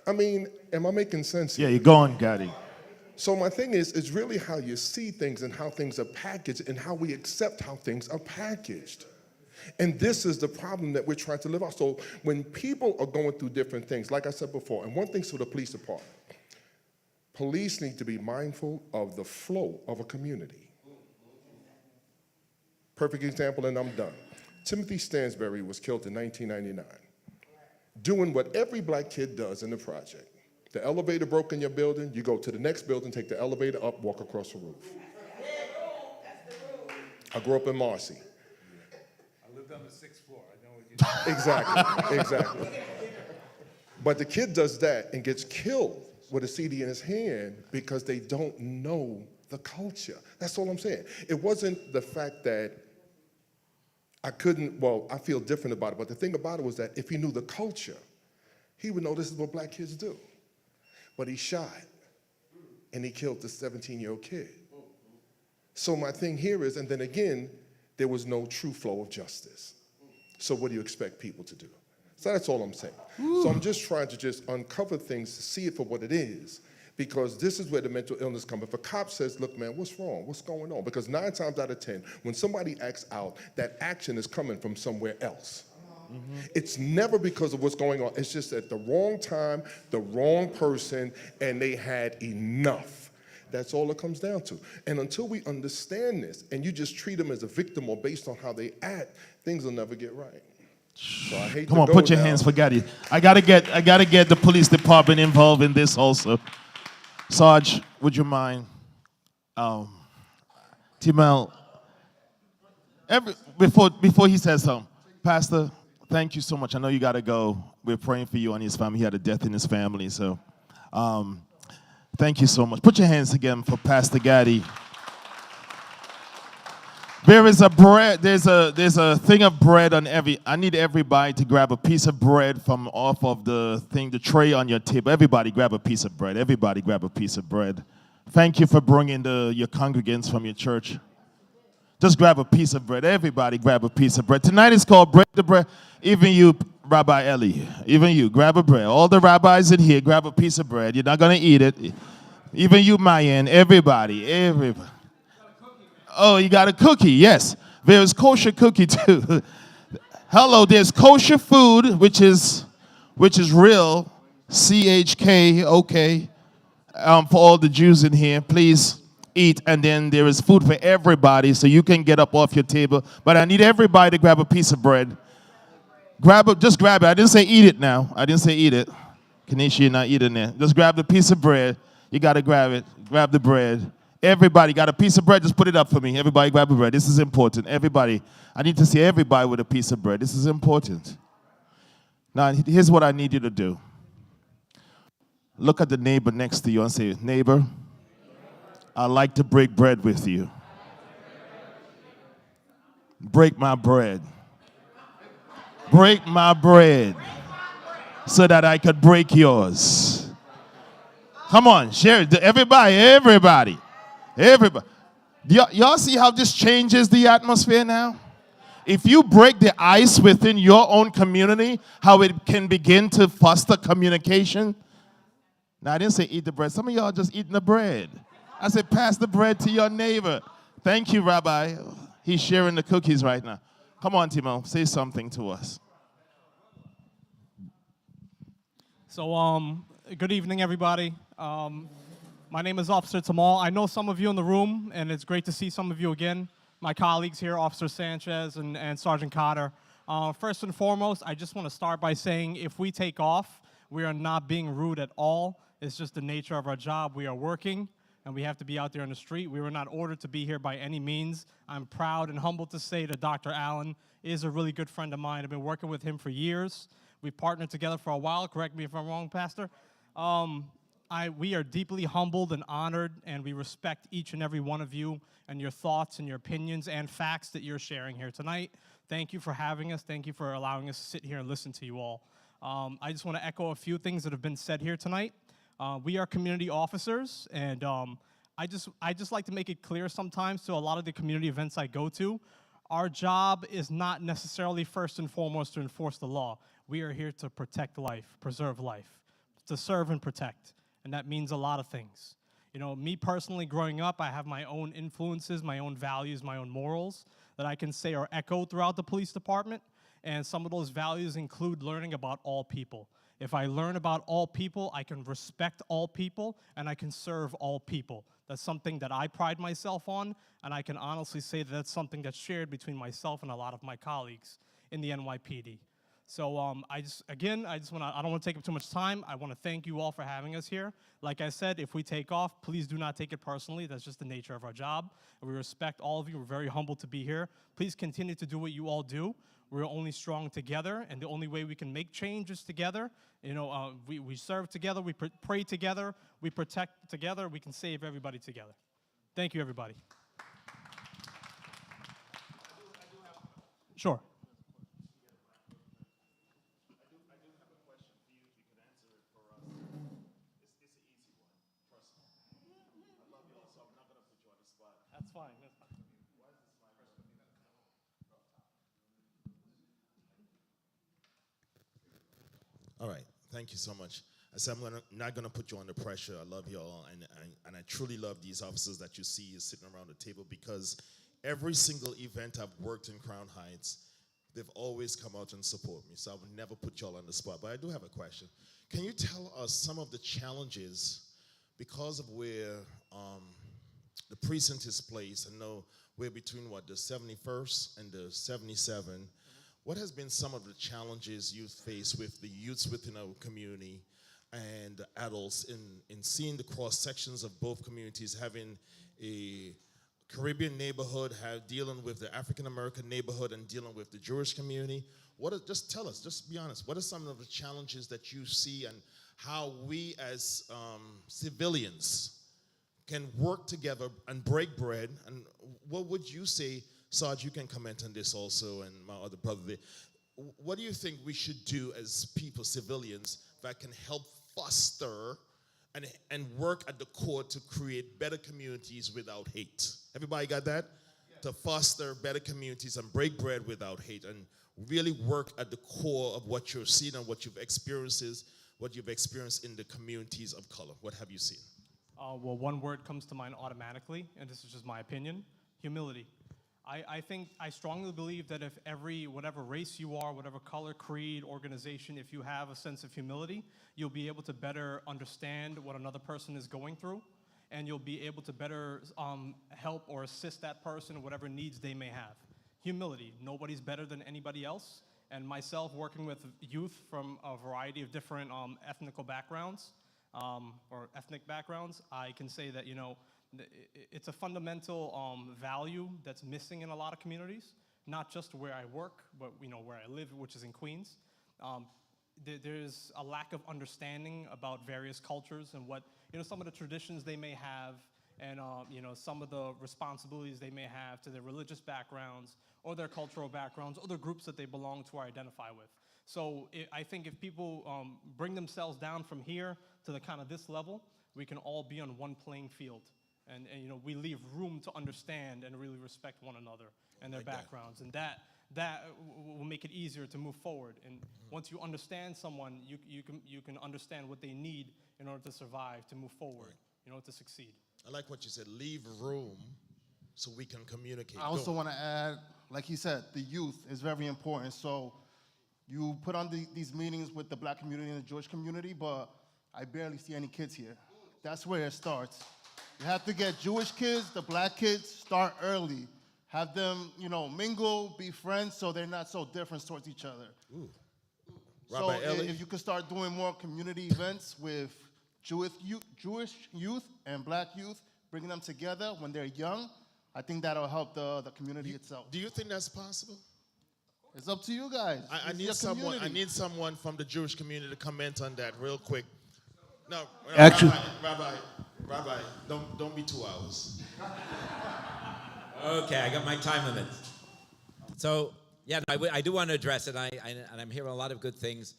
I mean, am I making sense here? Yeah, you're going, Gotti. So my thing is, it's really how you see things and how things are packaged and how we accept how things are packaged. And this is the problem that we're trying to live out. So when people are going through different things, like I said before, and one thing's for the police department, police need to be mindful of the flow of a community. Perfect example, and I'm done. Timothy Stansbury was killed in 1999, doing what every black kid does in the project. The elevator broke in your building, you go to the next building, take the elevator up, walk across the roof. I grew up in Marcy. I lived on the 6th floor. I know what you're Exactly. But the kid does that and gets killed with a CD in his hand because they don't know the culture. That's all I'm saying. It wasn't the fact that I feel different about it, but the thing about it was that if he knew the culture, he would know this is what black kids do. But he shot, and he killed the 17-year-old kid. So my thing here is, and then again, there was no true flow of justice. So what do you expect people to do? So that's all I'm saying. So I'm just trying to just uncover things to see it for what it is, because this is where the mental illness comes. If a cop says, look, man, what's wrong? What's going on? Because 9 times out of 10, when somebody acts out, that action is coming from somewhere else. Mm-hmm. It's never because of what's going on. It's just at the wrong time, the wrong person, and they had enough. That's all it comes down to. And until we understand this, and you just treat them as a victim or based on how they act, things will never get right. So I hate Come on, put your hands for Gotti. I gotta get the police department involved in this also. Sarge, would you mind? Timel, before he says something, Pastor, thank you so much. I know you got to go. We're praying for you and his family. He had a death in his family, so thank you so much. Put your hands again for Pastor Gotti. There is a bread. There's a thing of bread on every. I need everybody to grab a piece of bread from off of the thing, the tray on your table. Everybody grab a piece of bread. Everybody grab a piece of bread. Thank you for bringing your congregants from your church. Just grab a piece of bread. Everybody grab a piece of bread. Tonight is called Break the Bread. Even you, Rabbi Eli, even you, grab a bread. All the rabbis in here, grab a piece of bread. You're not going to eat it. Even you, Mayan, everybody. Oh, you got a cookie, yes. There's kosher cookie too. Hello, there's kosher food, which is real, CHK, okay. For all the Jews in here, please eat. And then there is food for everybody, so you can get up off your table. But I need everybody to grab a piece of bread. Just grab it. I didn't say eat it now. I didn't say eat it. Kanisha, you're not eating it. Just grab the piece of bread. You got to grab it. Grab the bread. Everybody got a piece of bread? Just put it up for me. Everybody grab a bread. This is important. Everybody. I need to see everybody with a piece of bread. This is important. Now, here's what I need you to do. Look at the neighbor next to you and say, neighbor, I'd like to break bread with you. Break my bread. Break my bread so that I could break yours. Come on, share it. Everybody. Y'all see how this changes the atmosphere now? If you break the ice within your own community, how it can begin to foster communication. Now, I didn't say eat the bread. Some of y'all just eating the bread. I said pass the bread to your neighbor. Thank you, Rabbi. He's sharing the cookies right now. Come on, Timo, say something to us. So, good evening, everybody. My name is Officer Tamal. I know some of you in the room, and it's great to see some of you again. My colleagues here, Officer Sanchez and Sergeant Cotter. First and foremost, I just want to start by saying if we take off, we are not being rude at all. It's just the nature of our job. We are working, and we have to be out there on the street. We were not ordered to be here by any means. I'm proud and humbled to say that Dr. Allen is a really good friend of mine. I've been working with him for years. We've partnered together for a while. Correct me if I'm wrong, Pastor. We are deeply humbled and honored, and we respect each and every one of you and your thoughts and your opinions and facts that you're sharing here tonight. Thank you for having us. Thank you for allowing us to sit here and listen to you all. I just want to echo a few things that have been said here tonight. We are community officers, and I just like to make it clear sometimes to a lot of the community events I go to, our job is not necessarily first and foremost to enforce the law. We are here to protect life, preserve life, to serve and protect, and that means a lot of things. You know, me personally growing up, I have my own influences, my own values, my own morals that I can say are echoed throughout the police department, and some of those values include learning about all people. If I learn about all people, I can respect all people, and I can serve all people. That's something that I pride myself on, and I can honestly say that that's something that's shared between myself and a lot of my colleagues in the NYPD. So I don't want to take up too much time. I want to thank you all for having us here. Like I said, if we take off, please do not take it personally. That's just the nature of our job. And we respect all of you. We're very humbled to be here. Please continue to do what you all do. We're only strong together, and the only way we can make change is together. You know, we serve together, we pray together, we protect together, we can save everybody together. Thank you, everybody. Sure. That's fine. All right, thank you so much. I said not gonna put you under pressure. I love you all, and I truly love these officers that you see sitting around the table, because every single event I've worked in Crown Heights, they've always come out and support me. So I would never put y'all on the spot. But I do have a question. Can you tell us some of the challenges because of where the precinct is placed? I know we're between the 71st and the 77. What has been some of the challenges you face with the youths within our community and the adults in seeing the cross sections of both communities, having a Caribbean neighborhood, dealing with the African American neighborhood and dealing with the Jewish community? Just tell us, just be honest, what are some of the challenges that you see, and how we as civilians can work together and break bread? And what would you say Sarge, you can comment on this also, and my other brother there. What do you think we should do as people, civilians, that can help foster and work at the core to create better communities without hate? Everybody got that? Yeah. To foster better communities and break bread without hate, and really work at the core of what you're seeing and what you've experienced in the communities of color. What have you seen? Well, one word comes to mind automatically, and this is just my opinion: humility. I strongly believe that if whatever race you are, whatever color, creed, organization, if you have a sense of humility, you'll be able to better understand what another person is going through, and you'll be able to better help or assist that person in whatever needs they may have. Humility. Nobody's better than anybody else. And myself, working with youth from a variety of different ethnical backgrounds, or ethnic backgrounds, I can say that, it's a fundamental value that's missing in a lot of communities, not just where I work, but where I live, which is in Queens. There's a lack of understanding about various cultures and what some of the traditions they may have, and some of the responsibilities they may have to their religious backgrounds or their cultural backgrounds or the groups that they belong to or identify with. So I think if people bring themselves down from here to the kind of this level, we can all be on one playing field. And we leave room to understand and really respect one another and their backgrounds. And that will make it easier to move forward. And once you understand someone, you can understand what they need in order to survive, to move forward, to succeed. I like what you said, leave room so we can communicate. I also want to add, like he said, the youth is very important. So you put on these meetings with the black community and the Jewish community, but I barely see any kids here. That's where it starts. You have to get Jewish kids, the black kids, start early. Have them, mingle, be friends, so they're not so different towards each other. Ooh. So Rabbi Eli? if you could start doing more community events with Jewish youth and black youth, bringing them together when they're young, I think that'll help the community itself. Do you think that's possible? It's up to you guys. I need someone from the Jewish community to comment on that real quick. No, Actually, Rabbi, don't be 2 hours. okay, I got my time limit. So, yeah, I do want to address it, and I'm hearing a lot of good things.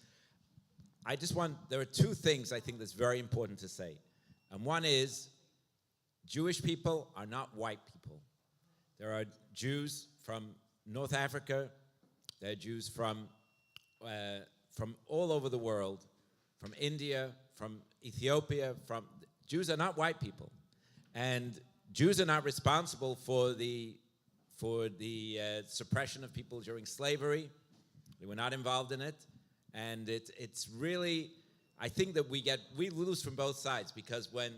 There are two things I think that's very important to say. And one is, Jewish people are not white people. There are Jews from North Africa. There are Jews from all over the world, from India, from Ethiopia. Jews are not white people, and Jews are not responsible for the suppression of people during slavery. They were not involved in it, and it's really, I think that we lose from both sides, because when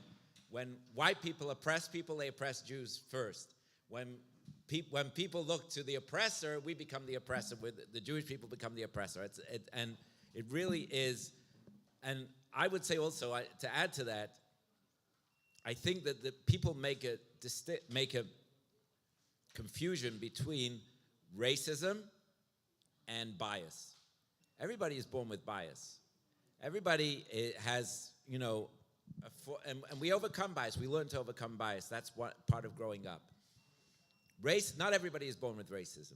white people oppress people, they oppress Jews first. When people look to the oppressor, we become the oppressor. The Jewish people become the oppressor. And it really is. And I would say also, to add to that, I think that the people make a confusion between racism and bias. Everybody is born with bias. Everybody has, and we overcome bias. We learn to overcome bias. That's part of growing up. Not everybody is born with racism.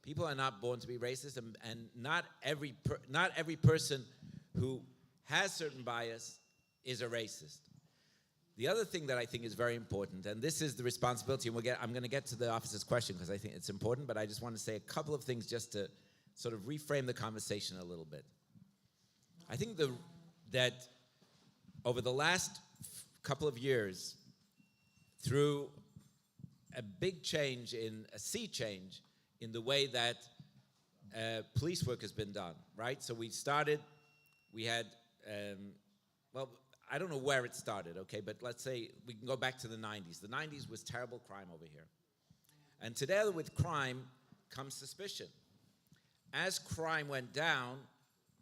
People are not born to be racist, and not every person who has certain bias is a racist. The other thing that I think is very important, and this is the responsibility, and I'm going to get to the officer's question because I think it's important, but I just want to say a couple of things just to sort of reframe the conversation a little bit. I think that over the last couple of years, through a sea change in the way that police work has been done, right? So we had, I don't know where it started, okay, but let's say we can go back to the 90s. The 90s was terrible crime over here. And together with crime comes suspicion. As crime went down,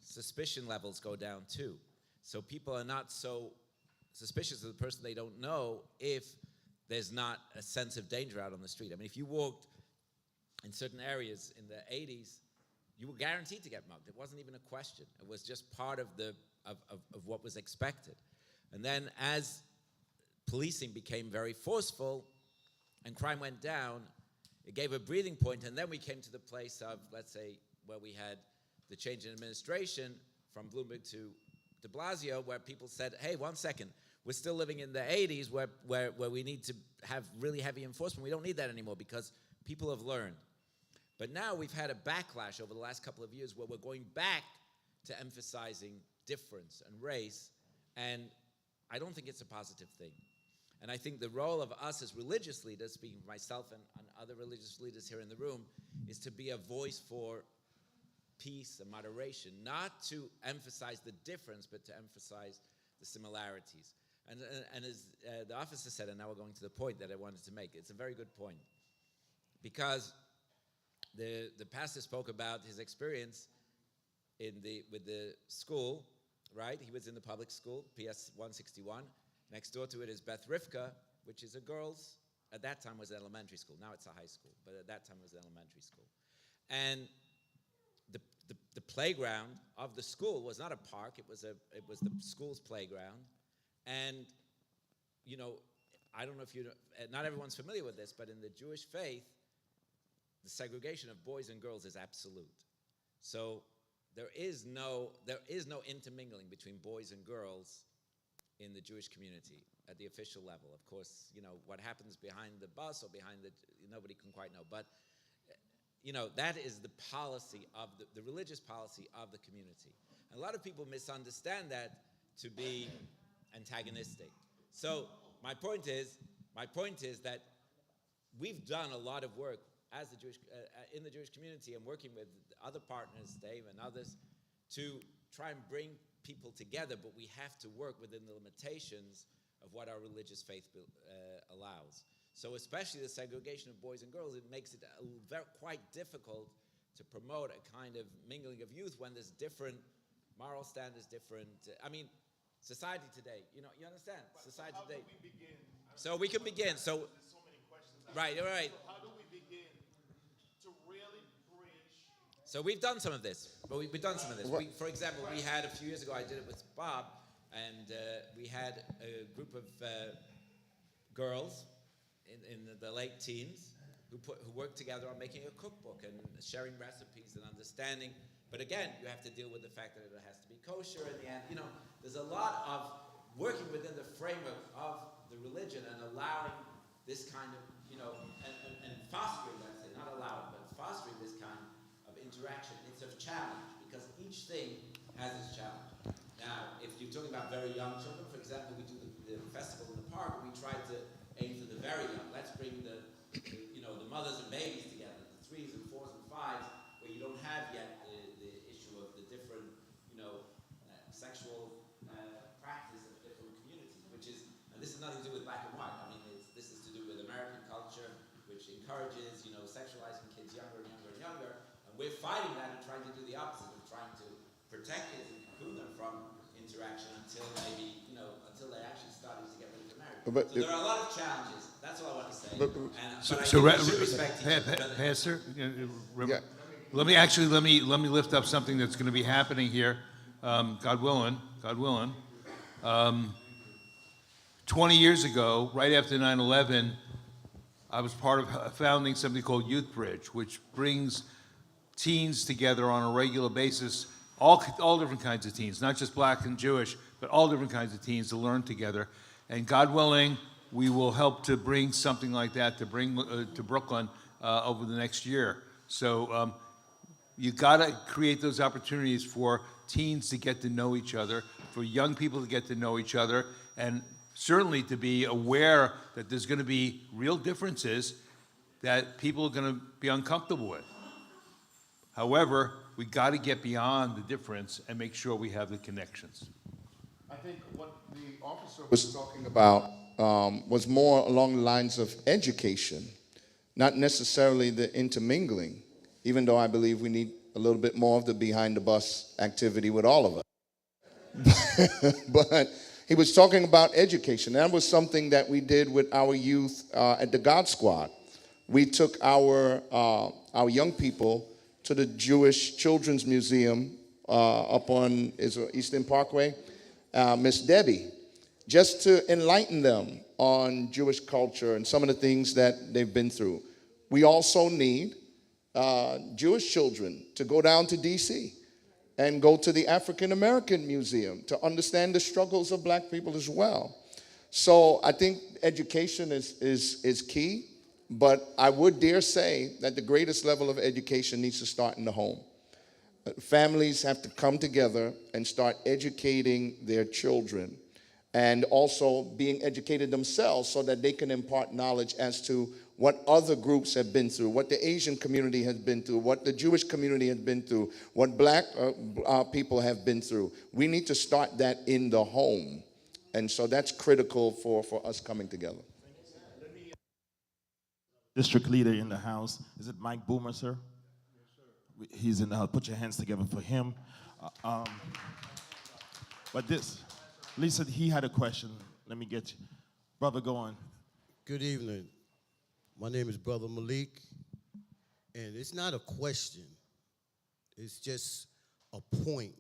suspicion levels go down too. So people are not so suspicious of the person they don't know if there's not a sense of danger out on the street. I mean, if you walked in certain areas in the 80s, you were guaranteed to get mugged. It wasn't even a question. It was just part of what was expected. And then as policing became very forceful and crime went down, it gave a breathing point, and then we came to the place of, let's say, where we had the change in administration from Bloomberg to de Blasio, where people said, hey, 1 second, we're still living in the 80s where we need to have really heavy enforcement. We don't need that anymore because people have learned. But now we've had a backlash over the last couple of years where we're going back to emphasizing difference and race, and I don't think it's a positive thing. And I think the role of us as religious leaders, speaking for myself and other religious leaders here in the room, is to be a voice for peace and moderation, not to emphasize the difference, but to emphasize the similarities. And as the officer said, and now we're going to the point that I wanted to make, it's a very good point. Because the pastor spoke about his experience with the school, right? He was in the public school, PS 161. Next door to it is Beth Rivka, which is a girls', at that time was an elementary school. Now it's a high school, but at that time it was an elementary school. And the playground of the school was not a park, it was the school's playground. And, you know, I don't know if you know, not everyone's familiar with this, but in the Jewish faith, the segregation of boys and girls is absolute. So there is no intermingling between boys and girls in the Jewish community at the official level. Of course, you know, what happens behind the bus or behind nobody can quite know. But, you know, that is the policy of the religious policy of the community. And a lot of people misunderstand that to be antagonistic. So my point is that we've done a lot of work as the Jewish in the Jewish community and working with other partners, Dave and others, to try and bring people together, but we have to work within the limitations of what our religious faith allows. So especially the segregation of boys and girls, it makes it quite difficult to promote a kind of mingling of youth when there's different moral standards, different, I mean, society today, you know, you understand? Society today. How do we begin? So we can begin. So, so many questions. Right. So how do we begin to really bridge? So we've done some of this. But we've done some of this. For example, we had a few years ago, I did it with Bob, and we had a group of girls in the late teens who worked together on making a cookbook and sharing recipes and understanding. But again, you have to deal with the fact that it has to be kosher in the end. You know, there's a lot of working within the framework of the religion and allowing this kind of, you know, and fostering, let's say, not allowing, but fostering this kind of interaction. It's a challenge because each thing has its challenge. Now, if you're talking about very young children, for example, we do the festival in the park, we try to aim for the very young. Let's bring the mothers and babies together, the 3s and 4s and 5s, where you don't have yet the issue of the different, sexual practice of different communities, which is, and this has nothing to do with black and white. I mean, this is to do with American culture, which encourages, sexualizing kids younger and younger and younger. And we're fighting that and trying to do the opposite of trying to protect kids and cocoon them from interaction until maybe, until they're actually starting to get ready to marry. So there are a lot of challenges. That's all I want to say. Pastor, let me lift up something that's going to be happening here, God willing. 20 years ago, right after 9/11, I was part of founding something called Youth Bridge, which brings teens together on a regular basis, all different kinds of teens, not just black and Jewish, but all different kinds of teens to learn together. And God willing, we will help to bring something like that to bring to Brooklyn over the next year. So you got to create those opportunities for teens to get to know each other, for young people to get to know each other, and certainly to be aware that there's going to be real differences that people are going to be uncomfortable with. However, we got to get beyond the difference and make sure we have the connections. I think what the officer was talking about was more along the lines of education, not necessarily the intermingling, even though I believe we need a little bit more of the behind-the-bus activity with all of us. But he was talking about education. That was something that we did with our youth at the God Squad. We took our young people to the Jewish Children's Museum up on Eastern Parkway, Miss Debbie, just to enlighten them on Jewish culture and some of the things that they've been through. We also need Jewish children to go down to D.C. and go to the African American Museum to understand the struggles of black people as well. So I think education is key, but I would dare say that the greatest level of education needs to start in the home. Families have to come together and start educating their children and also being educated themselves so that they can impart knowledge as to what other groups have been through, what the Asian community has been through, what the Jewish community has been through, what black people have been through. We need to start that in the home. And so that's critical for us coming together. District leader in the house. Is it Mike Boomer, sir? Yes, sir. He's in the house. Put your hands together for him. But this, Lisa, he had a question. Let me get you. Brother, go on. Good evening. My name is Brother Malik, and it's not a question. It's just a point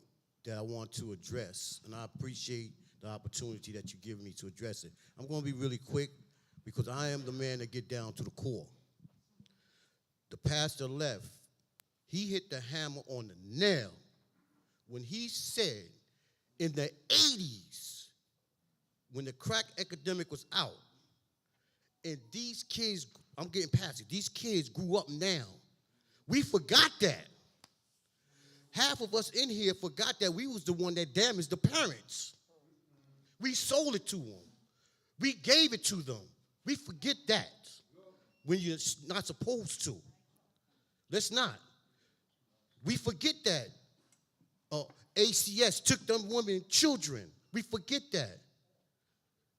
that I want to address, and I appreciate the opportunity that you give me to address it. I'm going to be really quick because I am the man that get down to the core. The pastor left. He hit the hammer on the nail when he said in the 80s, when the crack epidemic was out, and these kids, I'm getting past it, these kids grew up now. We forgot that. Half of us in here forgot that we was the one that damaged the parents. We sold it to them. We gave it to them. We forget that when you're not supposed to. Let's not. We forget that. ACS took them women and children. We forget that.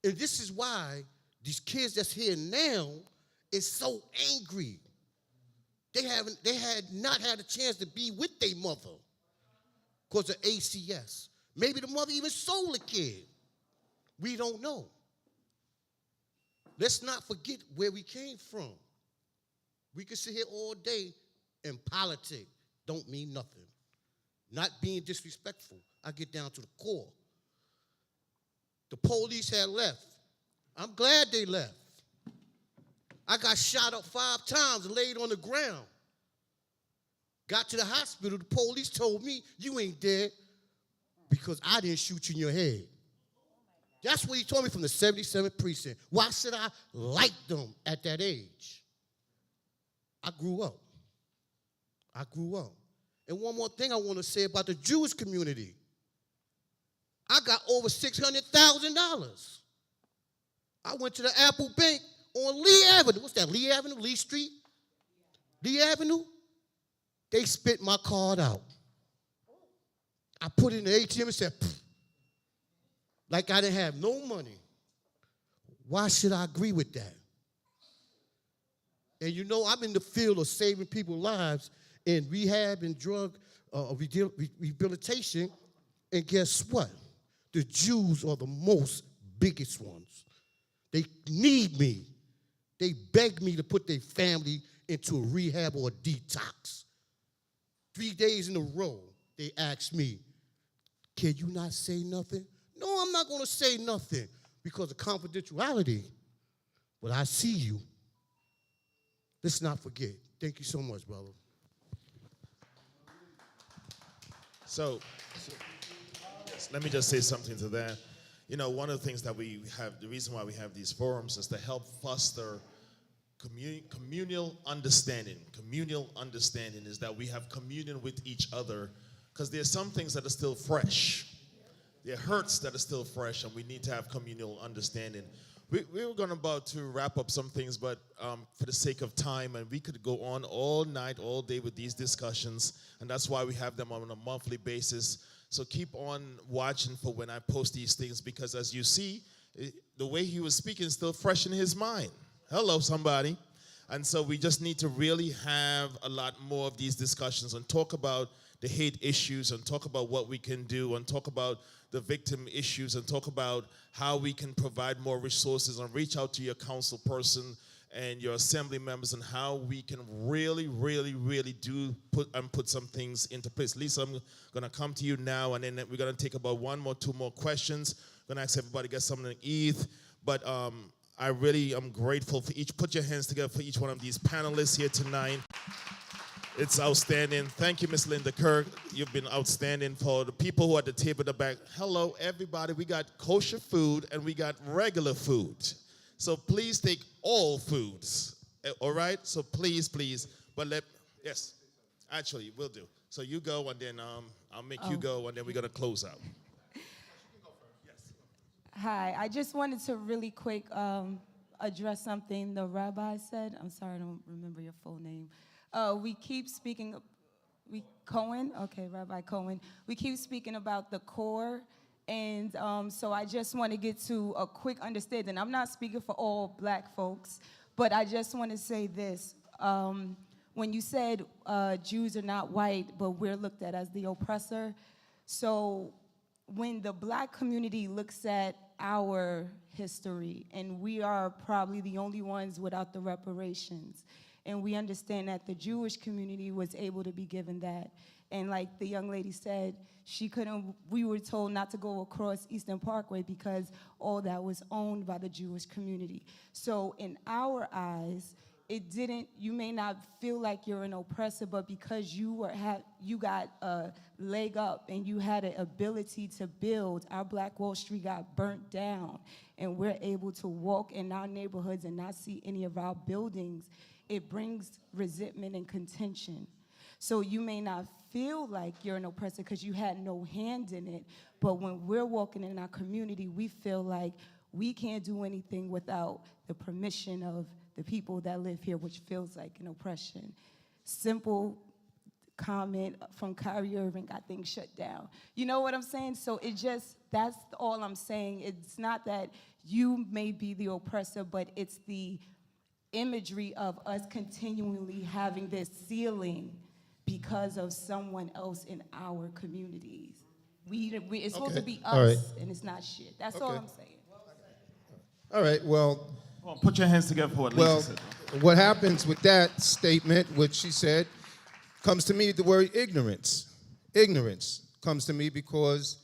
And this is why these kids that's here now is so angry. They had not had a chance to be with their mother because of ACS. Maybe the mother even sold a kid. We don't know. Let's not forget where we came from. We can sit here all day and politics don't mean nothing. Not being disrespectful. I get down to the core. The police had left. I'm glad they left. I got shot up 5 times and laid on the ground. Got to the hospital, the police told me, you ain't dead because I didn't shoot you in your head. That's what he told me from the 77th precinct. Why should I like them at that age? I grew up. And one more thing I want to say about the Jewish community. I got over $600,000. I went to the Apple Bank on Lee Avenue. What's that, Lee Avenue, Lee Street? Lee Avenue? They spit my card out. I put it in the ATM and said, pfft, like I didn't have no money. Why should I agree with that? And you know, I'm in the field of saving people's lives in rehab and drug rehabilitation. And guess what? The Jews are the most biggest ones. They need me. They beg me to put their family into a rehab or a detox. 3 days in a row, they asked me, can you not say nothing? No, I'm not going to say nothing because of confidentiality. But I see you. Let's not forget. Thank you so much, brother. So yes, let me just say something to that. You know, one of the things that we have, the reason why we have these forums is to help foster communal understanding. Communal understanding is that we have communion with each other because there's some things that are still fresh. There are hurts that are still fresh, and we need to have communal understanding. We were about to wrap up some things, but for the sake of time, and we could go on all night, all day with these discussions, and that's why we have them on a monthly basis. So keep on watching for when I post these things, because as you see, the way he was speaking is still fresh in his mind. Hello, somebody. And so we just need to really have a lot more of these discussions and talk about the hate issues and talk about what we can do and talk about the victim issues and talk about how we can provide more resources and reach out to your council person and your assembly members and how we can really, really, really put some things into place. Lisa, I'm going to come to you now, and then we're going to take about 1 more, 2 more questions. I'm going to ask everybody to get something to eat. But I really am grateful for each. Put your hands together for each one of these panelists here tonight. It's outstanding. Thank you, Miss Linda Kirk. You've been outstanding. For the people who are at the table at the back, hello, everybody. We got kosher food and we got regular food. So please take all foods, all right? So please, but yes, actually, we'll do. So you go and then I'll make you go and then we're going to close out. Hi, I just wanted to really quick address something the rabbi said. I'm sorry, I don't remember your full name. We keep speaking, Cohen? Okay, Rabbi Cohen. We keep speaking about the core, and so I just want to get to a quick understanding. I'm not speaking for all black folks, but I just want to say this. When you said Jews are not white, but we're looked at as the oppressor, so when the black community looks at our history, and we are probably the only ones without the reparations, and we understand that the Jewish community was able to be given that. And like the young lady said, we were told not to go across Eastern Parkway because all that was owned by the Jewish community. So in our eyes, you may not feel like you're an oppressor, but because you got a leg up and you had an ability to build, our Black Wall Street got burnt down, and we're able to walk in our neighborhoods and not see any of our buildings. It brings resentment and contention. So you may not feel like you're an oppressor because you had no hand in it, but when we're walking in our community, we feel like we can't do anything without the permission of the people that live here, which feels like an oppression. Simple comment from Kyrie Irving, got things shut down. You know what I'm saying? So that's all I'm saying. It's not that you may be the oppressor, but it's the imagery of us continually having this ceiling because of someone else in our communities. It's supposed to be us, and it's not shit. That's all I'm saying. All right, well, Put your hands together for what Lisa said. What happens with that statement, which she said, comes to me the word ignorance. Ignorance comes to me because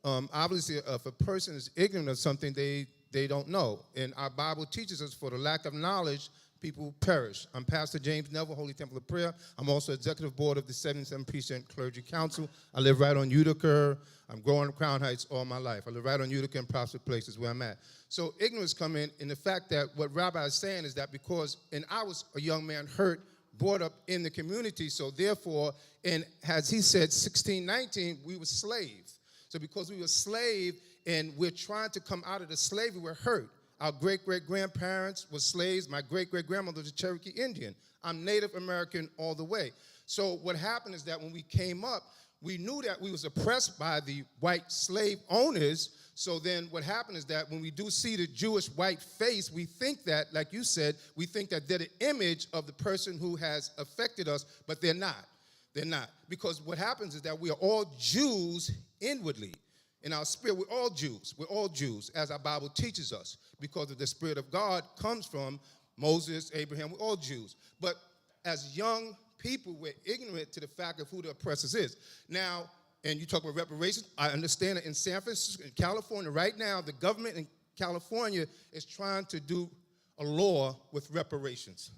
obviously if a person is ignorant of something, they don't know. And our Bible teaches us for the lack of knowledge, people perish. I'm Pastor James Neville, Holy Temple of Prayer. I'm also executive board of the 77 Precinct Clergy Council. I live right on Utica. I'm growing in Crown Heights all my life. I live right on Utica and Prospect Places where I'm at. So ignorance come in the fact that what Rabbi is saying is that and I was a young man hurt, brought up in the community, so therefore, and as he said, 16, 19, we were slaves. So because we were slaves and we're trying to come out of the slavery, we're hurt. Our great-great-grandparents were slaves. My great-great-grandmother was a Cherokee Indian. I'm Native American all the way. So what happened is that when we came up, we knew that we was oppressed by the white slave owners. So then what happened is that when we do see the Jewish white face, we think that, like you said, we think that they're the image of the person who has affected us, but they're not. They're not. Because what happens is that we are all Jews inwardly. In our spirit, we're all Jews. We're all Jews, as our Bible teaches us, because of the Spirit of God comes from Moses, Abraham. We're all Jews. But as young people, we're ignorant to the fact of who the oppressors is. Now, and you talk about reparations, I understand that in San Francisco, in California, right now, the government in California is trying to do a law with reparations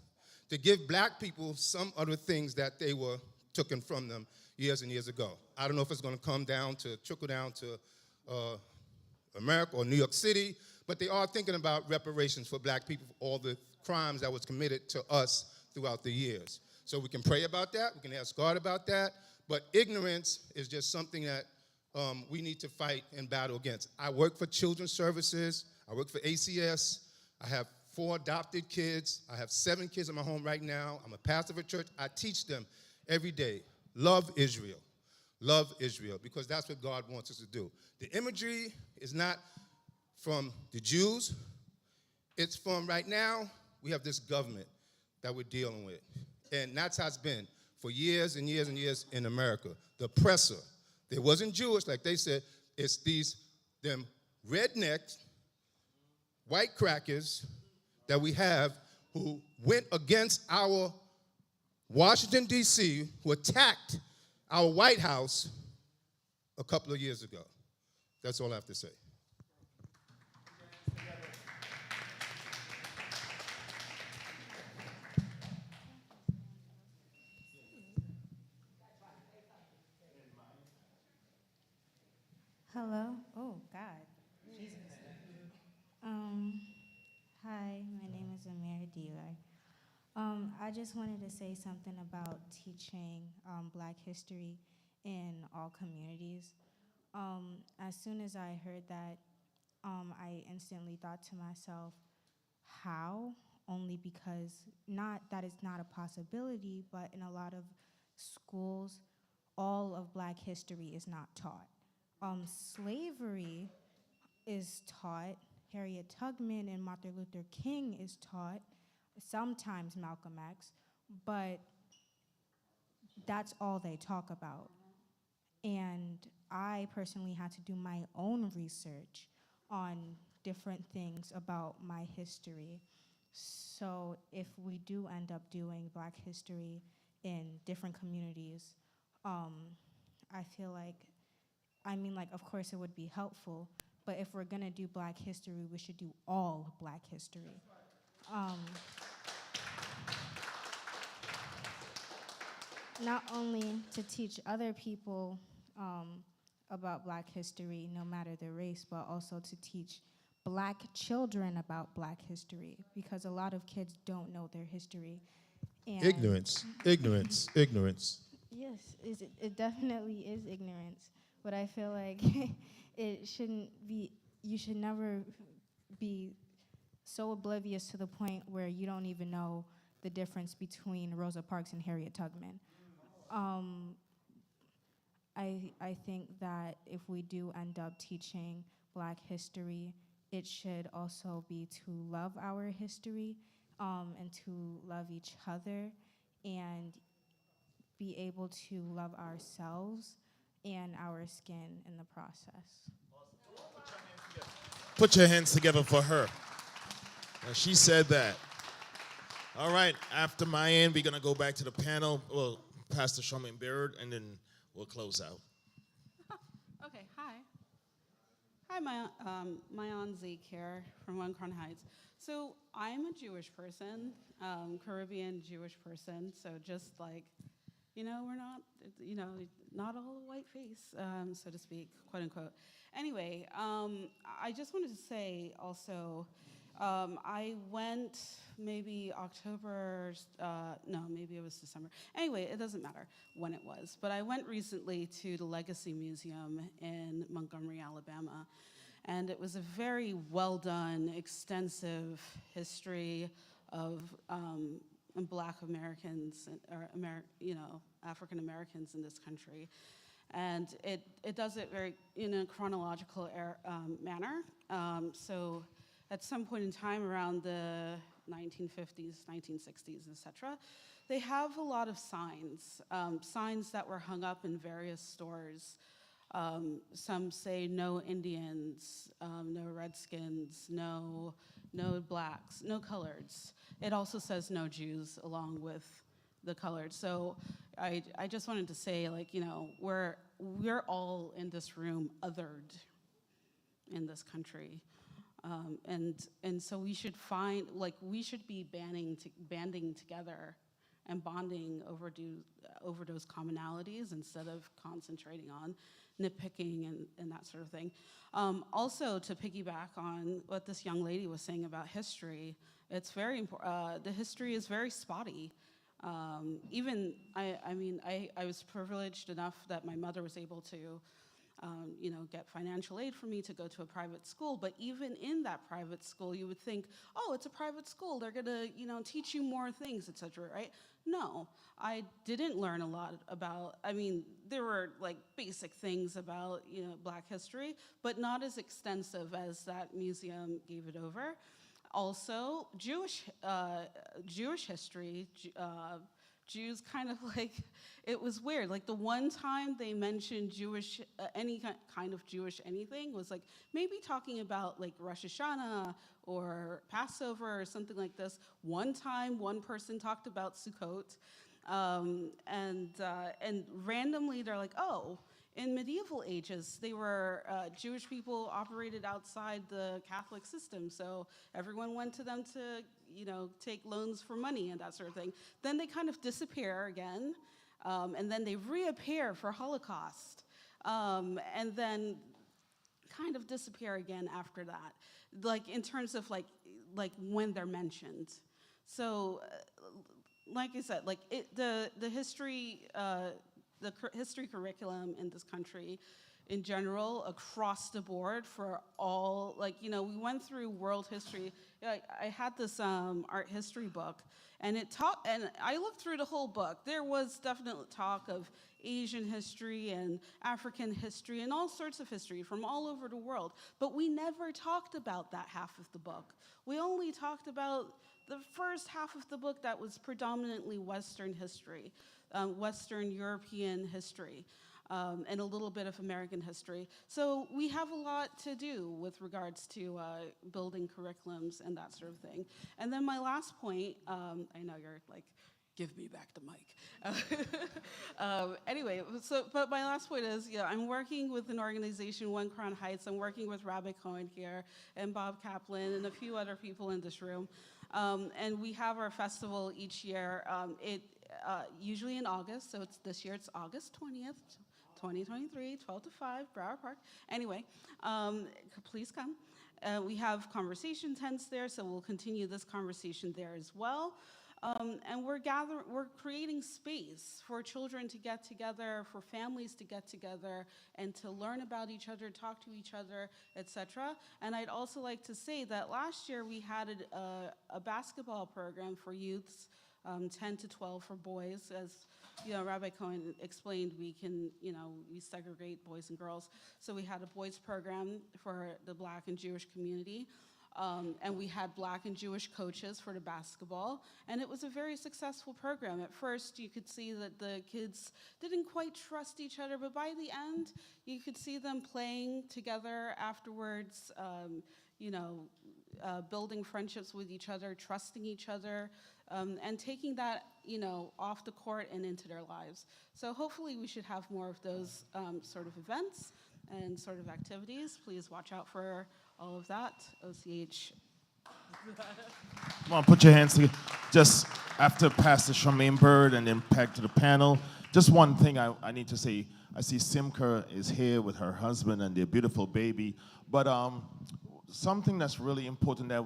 to give black people some other things that they were taken from them years and years ago. I don't know if it's going to trickle down to America or New York City, but they are thinking about reparations for black people for all the crimes that was committed to us throughout the years. So we can pray about that, we can ask God about that, but ignorance is just something that we need to fight and battle against. I work for Children's Services, I work for ACS, I have 4 adopted kids, I have 7 kids in my home right now, I'm a pastor of a church, I teach them every day, love Israel. Love Israel, because that's what God wants us to do. The imagery is not from the Jews. It's from right now, we have this government that we're dealing with. And that's how it's been for years and years and years in America. The oppressor. It wasn't Jewish, like they said. It's them redneck, white crackers that we have who went against our Washington, D.C., who attacked our White House a couple of years ago. That's all I have to say. Hello? Oh, God. Jesus. Um, Hi, my name is Amir Dealer. I just wanted to say something about teaching Black history in all communities. As soon as I heard that, I instantly thought to myself, how? Only because not that it's not a possibility, but in a lot of schools, all of Black history is not taught. Slavery is taught. Harriet Tubman and Martin Luther King is taught. Sometimes Malcolm X, but that's all they talk about. And I personally had to do my own research on different things about my history. So if we do end up doing Black history in different communities, I feel like, of course it would be helpful, but if we're gonna do Black history, we should do all Black history. Um, Not only to teach other people about Black history, no matter their race, but also to teach Black children about Black history, because a lot of kids don't know their history. And Ignorance, ignorance, ignorance. Yes, it definitely is ignorance, but I feel like it shouldn't be, you should never be so oblivious to the point where you don't even know the difference between Rosa Parks and Harriet Tubman. I think that if we do end up teaching Black history, it should also be to love our history and to love each other and be able to love ourselves and our skin in the process. Put your hands together for her. Now, she said that. All right, after my end, we're going to go back to the panel. Well, Pastor Charmaine Baird, and then we'll close out. Okay, hi. Hi, Mayan Zeke here from One Crown Heights. So I'm a Jewish person, Caribbean Jewish person, so just like, we're not, not all a white face, so to speak, quote unquote. Anyway, I just wanted to say also, I went maybe October, no, maybe it was December. Anyway, it doesn't matter when it was, but I went recently to the Legacy Museum in Montgomery, Alabama, and it was a very well done, extensive history of Black Americans, or African Americans in this country. And it does it very in a chronological manner. So at some point in time around the 1950s, 1960s, etc., they have a lot of signs, signs that were hung up in various stores. Some say no Indians, no Redskins, no blacks, no coloreds. It also says no Jews along with the colored. So I just wanted to say, we're all in this room othered in this country. And so we should we should be banding together and bonding over those commonalities instead of concentrating on nitpicking and that sort of thing. Also, to piggyback on what this young lady was saying about history, it's very important. The history is very spotty. I was privileged enough that my mother was able to get financial aid for me to go to a private school. But even in that private school, you would think, oh, it's a private school. They're gonna, teach you more things, et cetera, right? No, I didn't learn a lot about, there were basic things about, Black history, but not as extensive as that museum gave it over. Also, Jewish history, Jews kind of it was weird. The one time they mentioned Jewish, any kind of Jewish anything was maybe talking about Rosh Hashanah or Passover or something like this. One time, one person talked about Sukkot, and randomly they're like, oh, in medieval ages, they were Jewish people operated outside the Catholic system, so everyone went to them to, take loans for money and that sort of thing. Then they kind of disappear again, and then they reappear for Holocaust, and then kind of disappear again after that, like in terms of like when they're mentioned. So, like I said, like the history history curriculum in this country, in general, across the board for all, like, you know, we went through world history. I had this art history book, and and I looked through the whole book. There was definitely talk of Asian history and African history and all sorts of history from all over the world, but we never talked about that half of the book. We only talked about the first half of the book that was predominantly Western history, Western European history. And a little bit of American history. So we have a lot to do with regards to building curriculums and that sort of thing. And then my last point, I know you're like, give me back the mic. Anyway, but my last point is, I'm working with an organization, One Crown Heights. I'm working with Rabbi Cohen here and Bob Kaplan and a few other people in this room. And we have our festival each year. Usually in August, so this year it's August 20th. 2023, 12 to 5, Broward Park. Anyway, please come. We have conversation tents there, so we'll continue this conversation there as well. And we're creating space for children to get together, for families to get together, and to learn about each other, talk to each other, etc. And I'd also like to say that last year we had a basketball program for youths, 10 to 12 for boys. As Rabbi Cohen explained, we segregate boys and girls. So we had a boys program for the Black and Jewish community. And we had Black and Jewish coaches for the basketball. And it was a very successful program. At first, you could see that the kids didn't quite trust each other, but by the end, you could see them playing together afterwards, building friendships with each other, trusting each other, and taking that, off the court and into their lives. So hopefully we should have more of those sort of events and sort of activities. Please watch out for all of that. OCH. Come on, put your hands together. Just after Pastor Charmaine Bird and then back to the panel, just one thing I need to say. I see Simca is here with her husband and their beautiful baby. But something that's really important that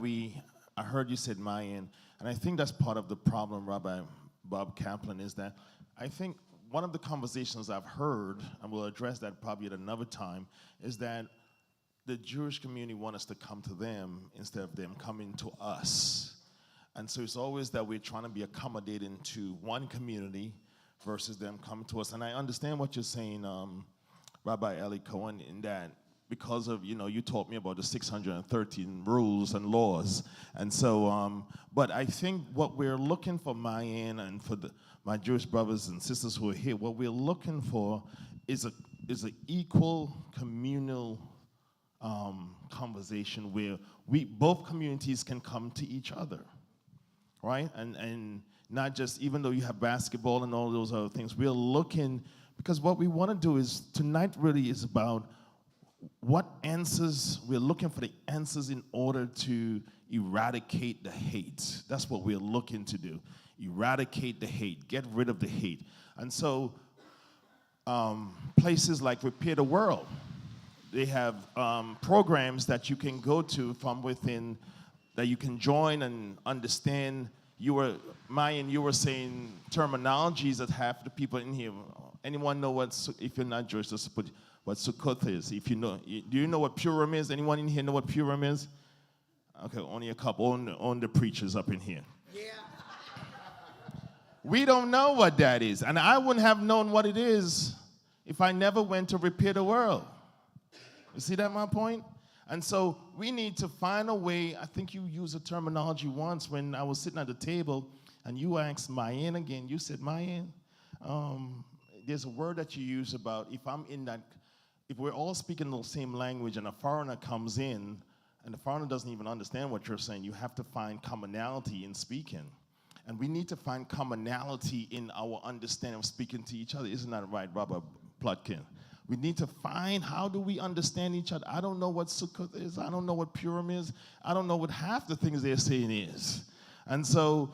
I heard you said, Mayan, and I think that's part of the problem, Rabbi Bob Kaplan, is that I think one of the conversations I've heard, and we'll address that probably at another time, is that the Jewish community want us to come to them instead of them coming to us. And so it's always that we're trying to be accommodating to one community versus them coming to us. And I understand what you're saying, Rabbi Eli Cohen, in that because of, you taught me about the 613 rules and laws. And so, but I think what we're looking for, Mayan, and for my Jewish brothers and sisters who are here, what we're looking for is an equal communal conversation where both communities can come to each other, right? And not just, even though you have basketball and all those other things, we're looking, because what we want to do is, tonight really is about what answers, we're looking for the answers in order to eradicate the hate. That's what we're looking to do. Eradicate the hate, get rid of the hate. And so places like Repair the World, they have programs that you can go to from within, that you can join and understand. Mayan, you were saying terminologies that half the people in here, anyone know if you're not Jewish, just put what Sukkot is. If you know, do you know what Purim is? Anyone in here know what Purim is? Okay, only a couple, on the preachers up in here. Yeah. We don't know what that is, and I wouldn't have known what it is if I never went to Repair the World. You see that, my point? And so we need to find a way. I think you used a terminology once when I was sitting at the table, and you asked Mayan again. You said, Mayan, there's a word that you use about if we're all speaking the same language and a foreigner comes in and the foreigner doesn't even understand what you're saying, you have to find commonality in speaking. And we need to find commonality in our understanding of speaking to each other. Isn't that right, Robert Plotkin? We need to find, how do we understand each other? I don't know what Sukkot is. I don't know what Purim is. I don't know what half the things they're saying is. And so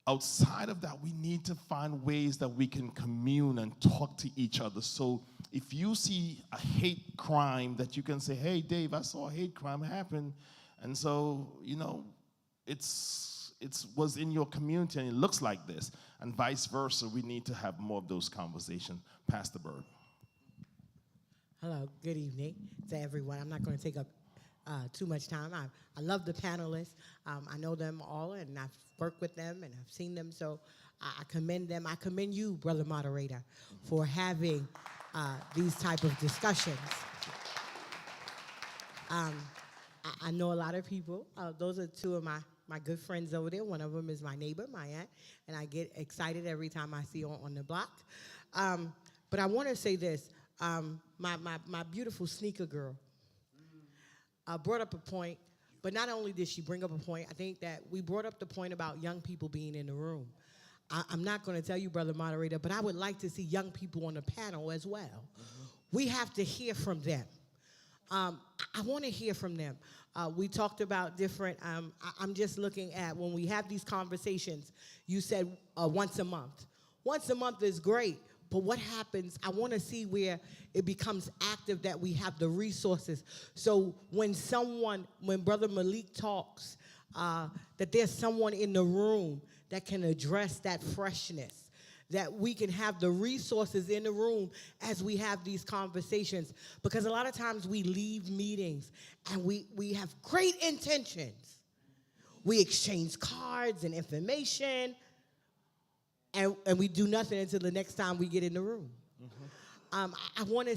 outside of that, we need to find ways that we can commune and talk to each other so if you see a hate crime that you can say, hey, Dave, I saw a hate crime happen, and so, it was in your community and it looks like this, and vice versa. We need to have more of those conversations. Pastor Bird. Hello, good evening to everyone. I'm not going to take up too much time. I love the panelists. I know them all, and I've worked with them, and I've seen them, so I commend them. I commend you, Brother Moderator, for having these type of discussions. I know a lot of people. Those are two of my good friends over there. One of them is my neighbor, my aunt, and I get excited every time I see her on the block. But I want to say this. My beautiful sneaker girl brought up a point, but not only did she bring up a point, I think that we brought up the point about young people being in the room. I'm not going to tell you, Brother Moderator, but I would like to see young people on the panel as well. Mm-hmm. We have to hear from them. I want to hear from them. We talked about different, I'm just looking at when we have these conversations, you said once a month. Once a month is great. But what happens, I want to see where it becomes active, that we have the resources. So when Brother Malik talks, that there's someone in the room that can address that freshness, that we can have the resources in the room as we have these conversations. Because a lot of times we leave meetings and we have great intentions. We exchange cards and information, and we do nothing until the next time we get in the room. Mm-hmm. I want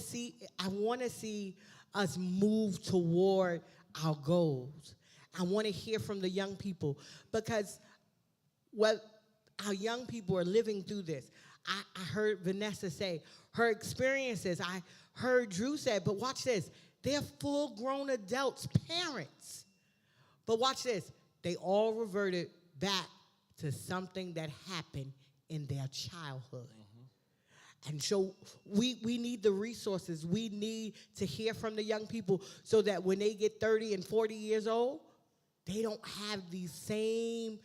to see us move toward our goals. I want to hear from the young people, because our young people are living through this. I heard Vanessa say her experiences. I heard Drew say, but watch this. They're full-grown adults, parents. But watch this. They all reverted back to something that happened in their childhood. Mm-hmm. And so we need the resources. We need to hear from the young people so that when they get 30 and 40 years old, they don't have these same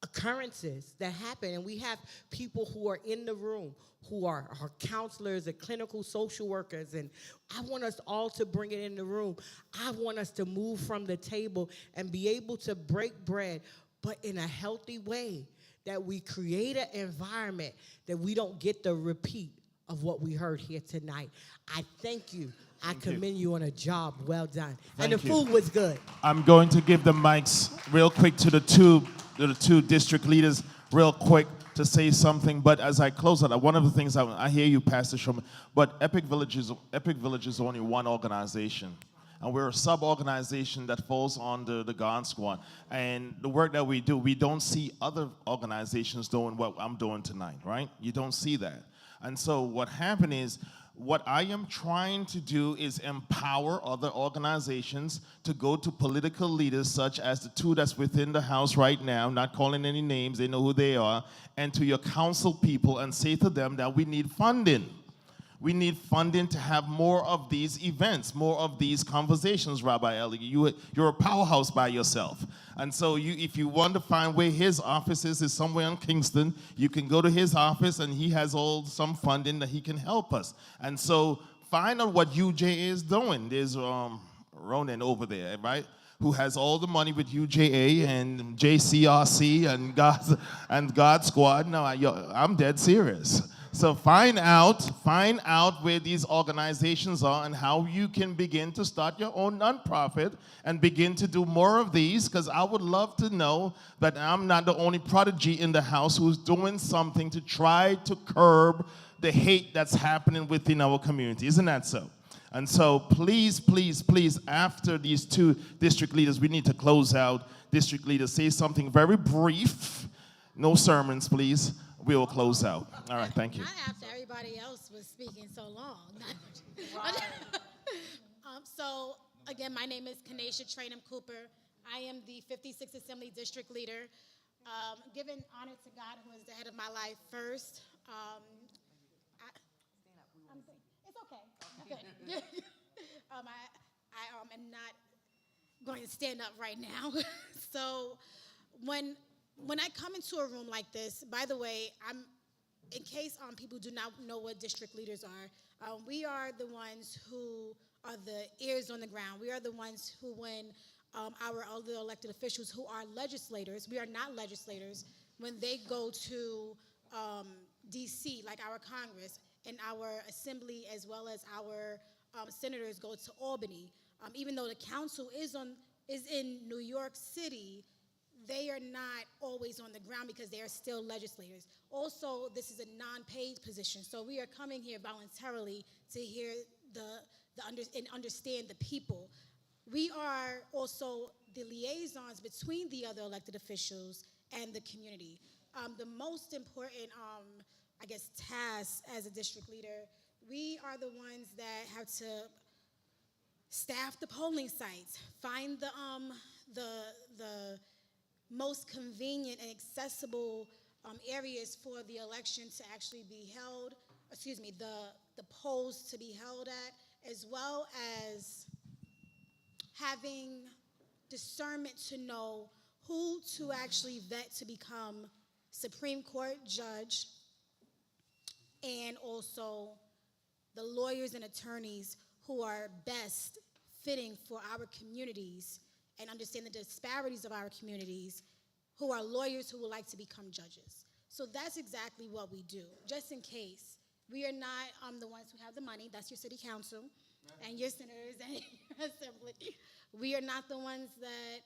occurrences that happen. And we have people who are in the room who are counselors and clinical social workers, and I want us all to bring it in the room. I want us to move from the table and be able to break bread, but in a healthy way, that we create an environment that we don't get the repeat of what we heard here tonight. I thank you. I commend you on a job well done. And the food was good. I'm going to give the mics real quick to the two district leaders real quick to say something. But as I close out, one of the things I hear you, Pastor Sherman, but Epic Village is only one organization. And we're a sub-organization that falls under the God Squad. And the work that we do, we don't see other organizations doing what I'm doing tonight, right? You don't see that. And so what happened is, what I am trying to do is empower other organizations to go to political leaders such as the two that's within the House right now, not calling any names, they know who they are, and to your council people and say to them that we need funding. We need funding to have more of these events, more of these conversations, Rabbi Eli. You're a powerhouse by yourself. And so if you want to find where his office is somewhere in Kingston, you can go to his office and he has some funding that he can help us. And so find out what UJA is doing. There's Ronan over there, right? Who has all the money with UJA and JCRC and God Squad. No, I'm dead serious. So find out where these organizations are and how you can begin to start your own nonprofit and begin to do more of these, because I would love to know that I'm not the only prodigy in the house who's doing something to try to curb the hate that's happening within our community. Isn't that so? And so please, please, please, after these two district leaders, we need to close out. District leaders, say something very brief. No sermons, please. We will close out. All right, thank you. Not after everybody else was speaking so long. So, again, my name is Kanesha Trainum Cooper. I am the 56th Assembly District Leader. Giving honor to God, who is the head of my life first. It's okay. Okay. I am not going to stand up right now. So when I come into a room like this, by the way, in case people do not know what district leaders are, we are the ones who are the ears on the ground. We are the ones who, when our other elected officials who are legislators, we are not legislators, when they go to DC, like our Congress and our assembly, as well as our senators go to Albany, even though the council is in New York City, they are not always on the ground because they are still legislators. Also, this is a non-paid position, so we are coming here voluntarily to hear and understand the people. We are also the liaisons between the other elected officials and the community. The most important, I guess, task as a district leader, we are the ones that have to staff the polling sites, find the most convenient and accessible areas for the election to actually be held, the polls to be held at, as well as having discernment to know who to actually vet to become Supreme Court judge, and also the lawyers and attorneys who are best fitting for our communities and understand the disparities of our communities, who are lawyers who would like to become judges. So that's exactly what we do, just in case. We are not the ones who have the money. That's your city council and your senators and your assembly. We are not the ones that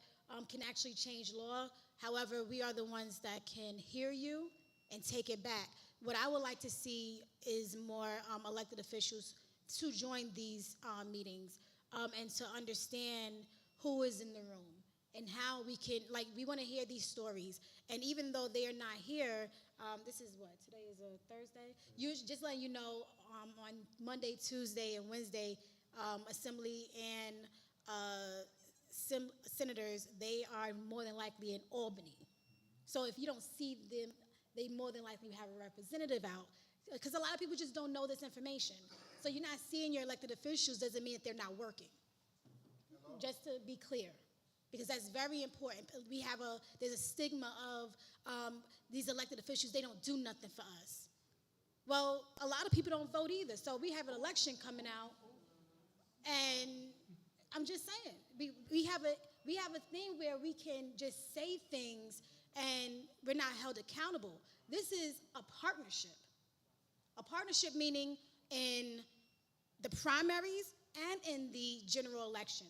can actually change law. However, we are the ones that can hear you and take it back. What I would like to see is more elected officials to join these meetings and to understand who is in the room and how we can, we want to hear these stories. And even though they are not here, this is what, today is a Thursday? Just letting you know, on Monday, Tuesday, and Wednesday, Assembly and senators, they are more than likely in Albany. So if you don't see them, they more than likely have a representative out. Because a lot of people just don't know this information. So you're not seeing your elected officials doesn't mean that they're not working. Hello? Just to be clear, because that's very important. There's a stigma of these elected officials, they don't do nothing for us. Well, a lot of people don't vote either. So we have an election coming out, and I'm just saying, we have a thing where we can just say things and we're not held accountable. This is a partnership. A partnership meaning in the primaries and in the general election.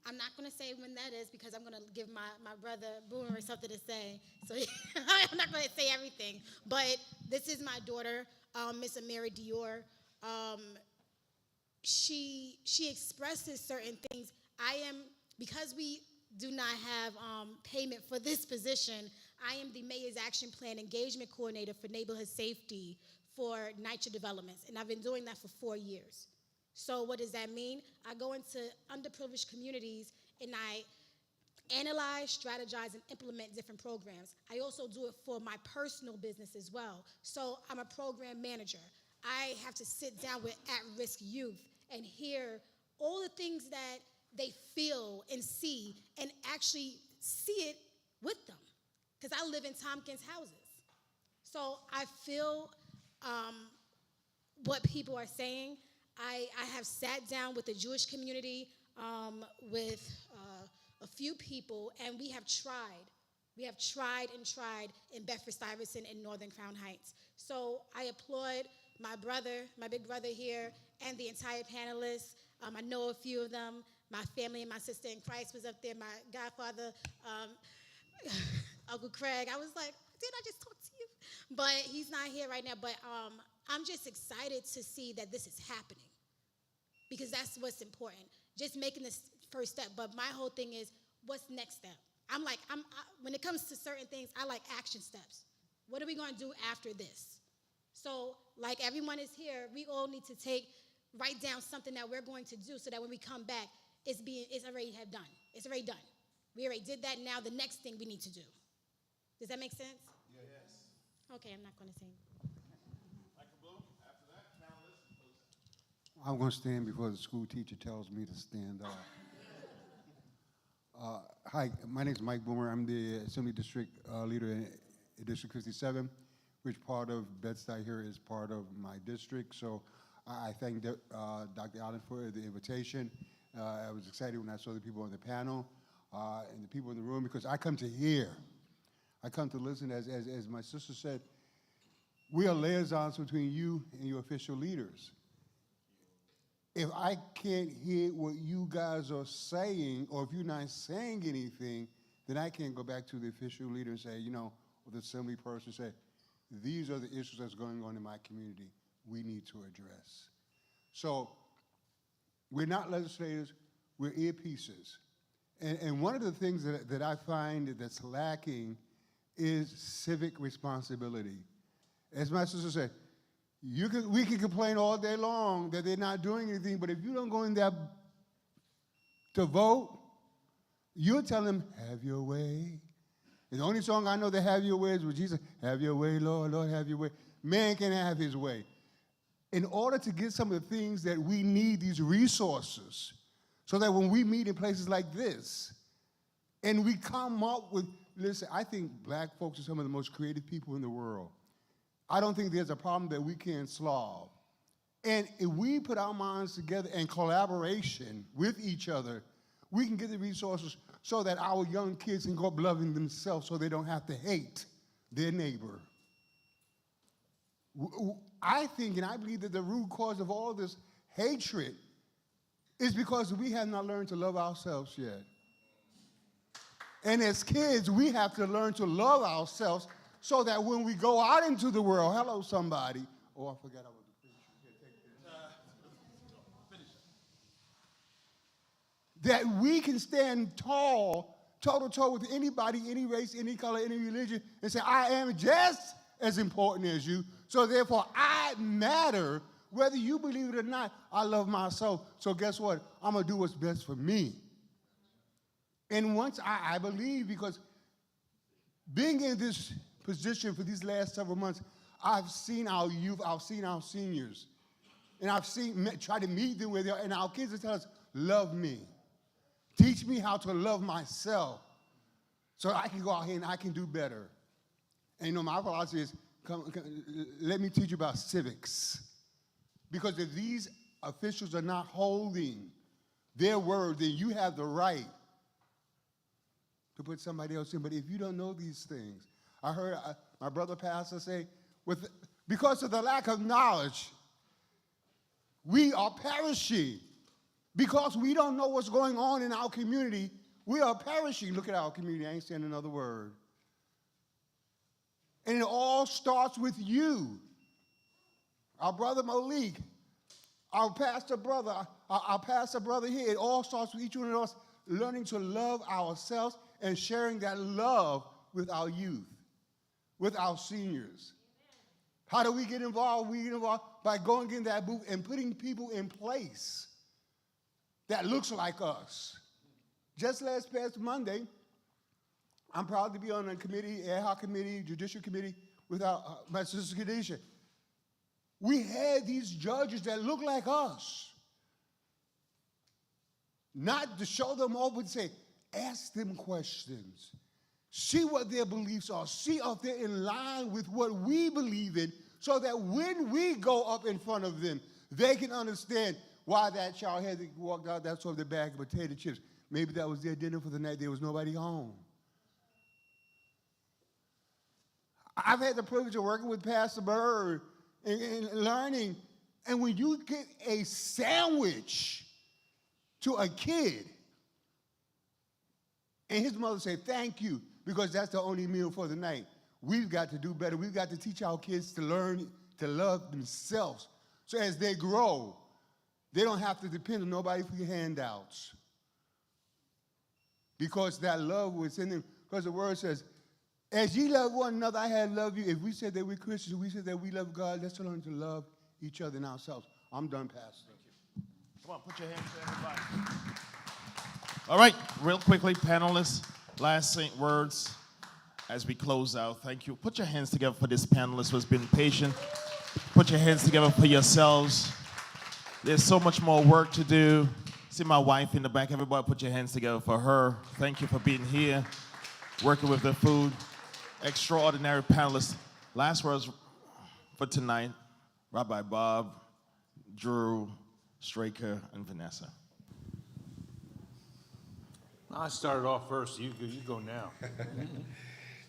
I'm not going to say when that is because I'm going to give my brother Boomer something to say. So I'm not going to say everything. But this is my daughter, Miss Amira Dior. She expresses certain things. Because we do not have payment for this position, I am the Mayor's Action Plan Engagement Coordinator for Neighborhood Safety for NYCHA Developments, and I've been doing that for 4 years. So what does that mean? I go into underprivileged communities and I analyze, strategize, and implement different programs. I also do it for my personal business as well. So I'm a program manager. I have to sit down with at-risk youth and hear all the things that they feel and see and actually see it with them. Because I live in Tompkins houses. So I feel what people are saying. I have sat down with the Jewish community, with a few people, and we have tried. We have tried and tried in Bedford-Stuyvesant and Northern Crown Heights. So I applaud my brother, my big brother here, and the entire panelists. I know a few of them. My family and my sister in Christ was up there. My godfather, Uncle Craig. I was like, did I just talk to you? But he's not here right now. But I'm just excited to see that this is happening because that's what's important. Just making this first step. But my whole thing is, what's next step? When it comes to certain things, I like action steps. What are we going to do after this? So, like everyone is here, we all need to write down something that we're going to do so that when we come back, it's already done. It's already done. We already did that. Now the next thing we need to do. Does that make sense? Yes. Okay, I'm not going to say. Michael Blue, after that, panelists. I'm going to stand before the school teacher tells me to stand up. Hi, my name is Mike Boomer. I'm the Assembly District Leader in District 57. which part of Bed-Stuy here is part of my district. So I thank Dr. Allen for the invitation. I was excited when I saw the people on the panel and the people in the room, because I come to hear. I come to listen. As my sister said, we are liaisons between you and your official leaders. If I can't hear what you guys are saying, or if you're not saying anything, then I can't go back to the official leader and say, or the assembly person, say, these are the issues that's going on in my community we need to address. So we're not legislators, we're earpieces. And one of the things that I find that's lacking is civic responsibility. As my sister said, we can complain all day long that they're not doing anything, but if you don't go in there to vote, you'll tell them, have your way. And the only song I know that have your way is with Jesus, have your way, Lord, Lord, have your way. Man can have his way. In order to get some of the things that we need, these resources, so that when we meet in places like this, and we come up with, listen, I think black folks are some of the most creative people in the world. I don't think there's a problem that we can't solve. And if we put our minds together in collaboration with each other, we can get the resources so that our young kids can go up loving themselves so they don't have to hate their neighbor. I think and I believe that the root cause of all this hatred is because we have not learned to love ourselves yet. And as kids, we have to learn to love ourselves so that when we go out into the world, hello somebody. Oh, I forgot I was a preacher. Here, take this. That we can stand tall, toe to toe with anybody, any race, any color, any religion, and say, I am just as important as you. So therefore, I matter. Whether you believe it or not, I love myself. So guess what? I'm going to do what's best for me. And once I believe, because being in this position for these last several months, I've seen our youth, I've seen our seniors, and I've try to meet them where they are, and our kids tell us, love me. Teach me how to love myself so I can go out here and I can do better. And my philosophy is, let me teach you about civics. Because if these officials are not holding their word, then you have the right to put somebody else in. But if you don't know these things, I heard my brother pastor say, because of the lack of knowledge, we are perishing. Because we don't know what's going on in our community, we are perishing. Look at our community. I ain't saying another word. And it all starts with you. Our brother Malik, our pastor brother here, it all starts with each one of us learning to love ourselves and sharing that love with our youth, with our seniors. How do we get involved? We get involved by going in that booth and putting people in place that looks like us. Just past Monday, I'm proud to be on a committee, ad hoc committee, judicial committee, with my sister Khadijah. We had these judges that look like us. Not to show them off, but say, ask them questions. See what their beliefs are. See if they're in line with what we believe in, so that when we go up in front of them, they can understand why that child had to walk out that sort of the bag of potato chips. Maybe that was their dinner for the night. There was nobody home. I've had the privilege of working with Pastor Bird and learning. And when you get a sandwich to a kid, and his mother say, thank you, because that's the only meal for the night, we've got to do better. We've got to teach our kids to learn to love themselves. So as they grow, they don't have to depend on nobody for your handouts. Because that love was in them. Because the word says, as ye love one another, I have loved you. If we said that we're Christians, we said that we love God, let's learn to love each other and ourselves. I'm done, Pastor. Come on, put your hands to everybody. All right, real quickly, panelists, last words as we close out. Thank you. Put your hands together for this panelist who's been patient. Put your hands together for yourselves. There's so much more work to do. See my wife in the back. Everybody put your hands together for her. Thank you for being here, working with the food. Extraordinary panelists. Last words for tonight, Rabbi Bob, Drew, Straker, and Vanessa. I started off first. You go now.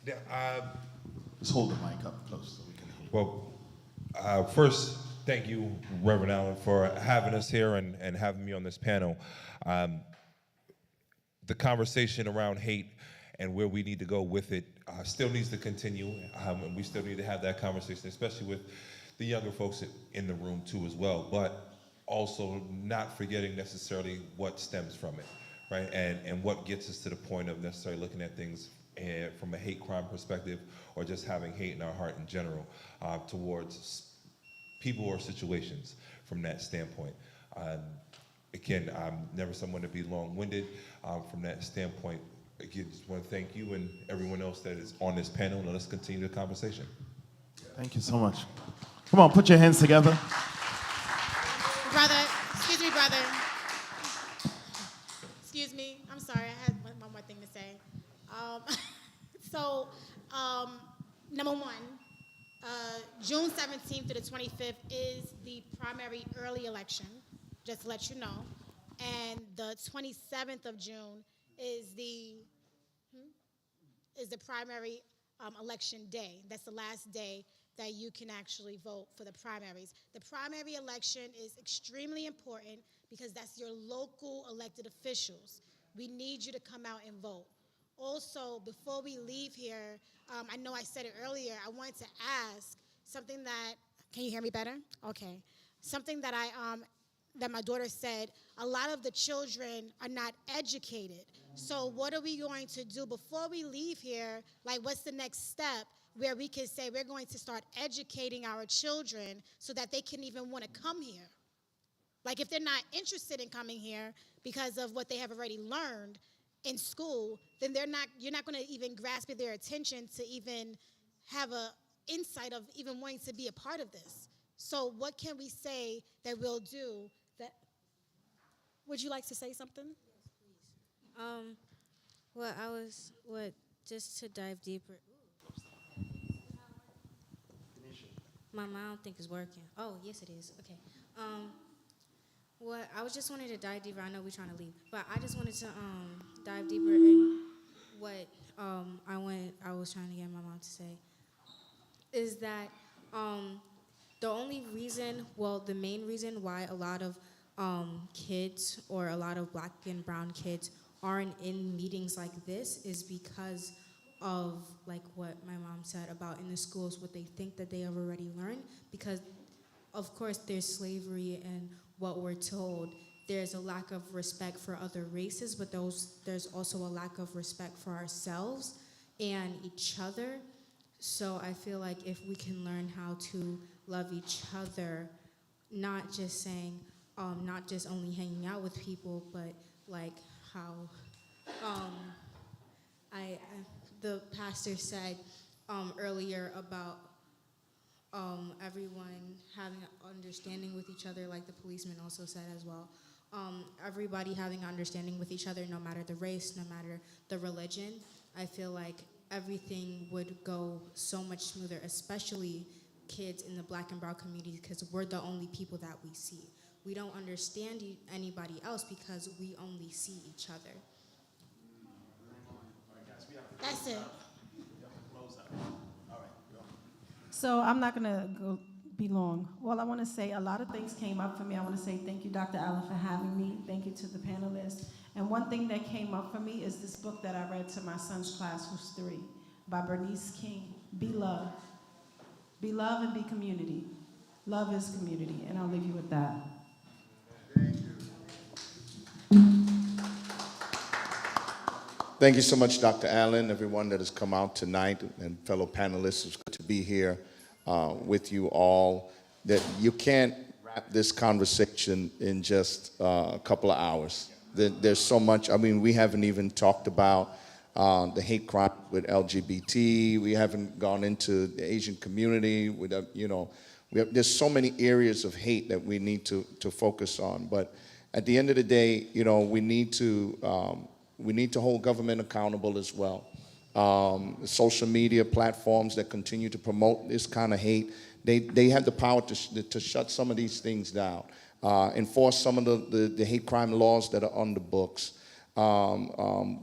Let's hold the mic up close so we can hear. Well, first, thank you, Reverend Allen, for having us here and having me on this panel. The conversation around hate and where we need to go with it still needs to continue, and we still need to have that conversation, especially with the younger folks in the room too as well, but also not forgetting necessarily what stems from it, right? And what gets us to the point of necessarily looking at things from a hate crime perspective, or just having hate in our heart in general towards people or situations from that standpoint. Again, I'm never someone to be long-winded from that standpoint. Again, just want to thank you and everyone else that is on this panel, and let's continue the conversation. Thank you so much. Come on, put your hands together. Brother, excuse me, brother. Excuse me, I'm sorry, I had one more thing to say. Number one, June 17th to the 25th is the primary early election, just to let you know. And the 27th of June is the primary election day. That's the last day that you can actually vote for the primaries. The primary election is extremely important because that's your local elected officials. We need you to come out and vote. Also, before we leave here, I know I said it earlier, I wanted to ask something that, can you hear me better? Okay. Something that that my daughter said, a lot of the children are not educated. So what are we going to do before we leave here? Like, what's the next step where we can say we're going to start educating our children so that they can even want to come here? Like, if they're not interested in coming here because of what they have already learned in school, then you're not going to even grasp their attention to even have a insight of even wanting to be a part of this. So what can we say that we'll do that? Would you like to say something? Well, just to dive deeper. My mom, I don't think is working. Oh, yes it is. Okay. I was just wanted to dive deeper. I know we're trying to leave, but I just wanted to dive deeper in what I was trying to get my mom to say. Is that the main reason why a lot of kids or a lot of black and brown kids aren't in meetings like this is because of like what my mom said about in the schools, what they think that they have already learned, because of course there's slavery and what we're told. There's a lack of respect for other races, but there's also a lack of respect for ourselves and each other. So I feel like if we can learn how to love each other, not just saying, not just only hanging out with people, but like how the pastor said earlier about everyone having understanding with each other, like the policeman also said as well. Everybody having understanding with each other, no matter the race, no matter the religion. I feel like everything would go so much smoother, especially kids in the black and brown community, because we're the only people that we see. We don't understand anybody else because we only see each other. That's it. So I'm not going to be long. Well, I want to say a lot of things came up for me. I want to say thank you, Dr. Allen, for having me. Thank you to the panelists. And one thing that came up for me is this book that I read to my son's class, who's 3, by Bernice King, Be Love. Be love and be community. Love is community, and I'll leave you with that. Thank you so much, Dr. Allen, everyone that has come out tonight, and fellow panelists. It's good to be here with you all. That you can't wrap this conversation in just a couple of hours. There's so much. I mean, we haven't even talked about the hate crime with LGBT. We haven't gone into the Asian community. There's so many areas of hate that we need to focus on. But at the end of the day, we need to hold government accountable as well. social media platforms that continue to promote this kind of hate, they have the power to shut some of these things down, enforce some of the hate crime laws that are on the books,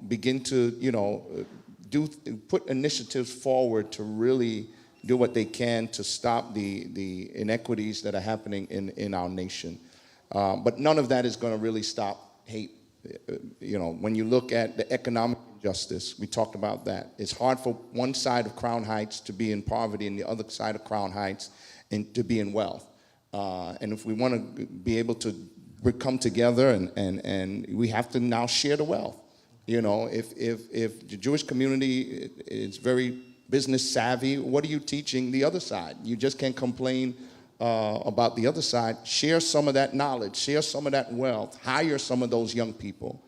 begin to, put initiatives forward to really do what they can to stop the inequities that are happening in our nation. But none of that is going to really stop hate. When you look at the economic injustice, we talked about that. It's hard for one side of Crown Heights to be in poverty and the other side of Crown Heights and to be in wealth. And if we want to be able to come together and we have to now share the wealth. If the Jewish community is very business savvy, what are you teaching the other side? You just can't complain about the other side. Share some of that knowledge, share some of that wealth, hire some of those young people.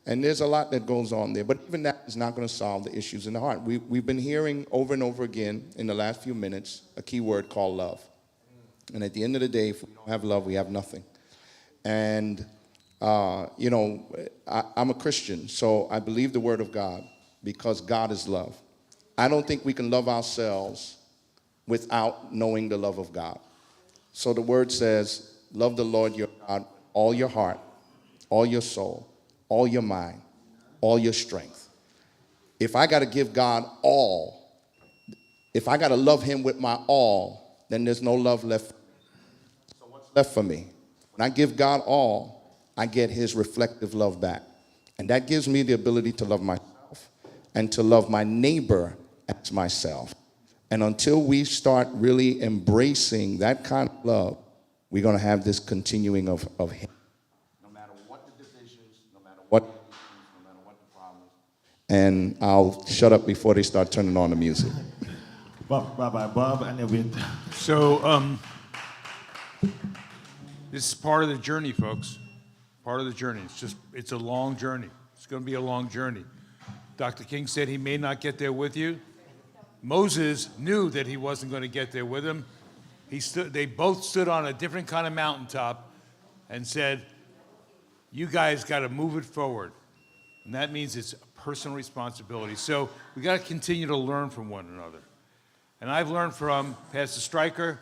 And there's a lot that goes on there. But even that is not going to solve the issues in the heart. We've been hearing over and over again in the last few minutes a key word called love. And at the end of the day, if we don't have love, we have nothing. And, I'm a Christian, so I believe the word of God because God is love. I don't think we can love ourselves without knowing the love of God. So the word says, love the Lord your God, all your heart, all your soul, all your mind, all your strength. If I got to give God all, if I got to love him with my all, then there's no love left. So what's left for me? When I give God all, I get his reflective love back. And that gives me the ability to love myself and to love my neighbor as myself. And until we start really embracing that kind of love, we're going to have this continuing of hate. No matter what the divisions, no matter what the issues, no matter what the problems. And I'll shut up before they start turning on the music. Rabbi Bob, and then we. So, this is part of the journey, folks. Part of the journey. It's a long journey. It's going to be a long journey. Dr. King said he may not get there with you. Moses knew that he wasn't going to get there with him. They both stood on a different kind of mountaintop and said, you guys got to move it forward. And that means it's a personal responsibility. So we got to continue to learn from one another. And I've learned from Pastor Stryker.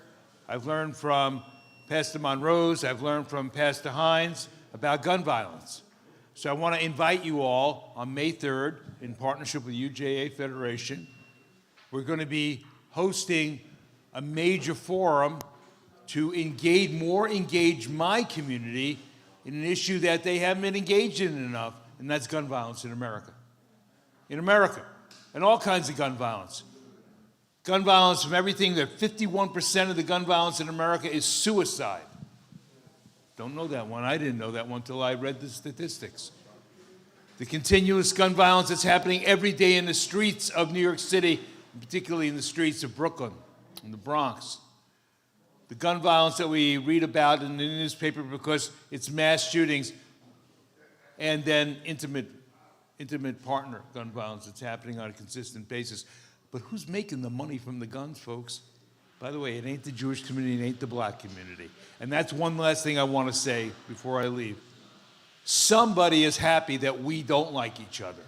I've learned from Pastor Monrose. I've learned from Pastor Hines about gun violence. So I want to invite you all on May 3rd in partnership with UJA Federation. We're going to be hosting a major forum to engage my community in an issue that they haven't been engaged in enough, and that's gun violence in America. In America, and all kinds of gun violence. Gun violence from everything that 51% of the gun violence in America is suicide. Don't know that one. I didn't know that one until I read the statistics. The continuous gun violence that's happening every day in the streets of New York City, particularly in the streets of Brooklyn and the Bronx. The gun violence that we read about in the newspaper because it's mass shootings, and then intimate partner gun violence that's happening on a consistent basis. But who's making the money from the guns, folks? By the way, it ain't the Jewish community, it ain't the black community. And that's one last thing I want to say before I leave. Somebody is happy that we don't like each other.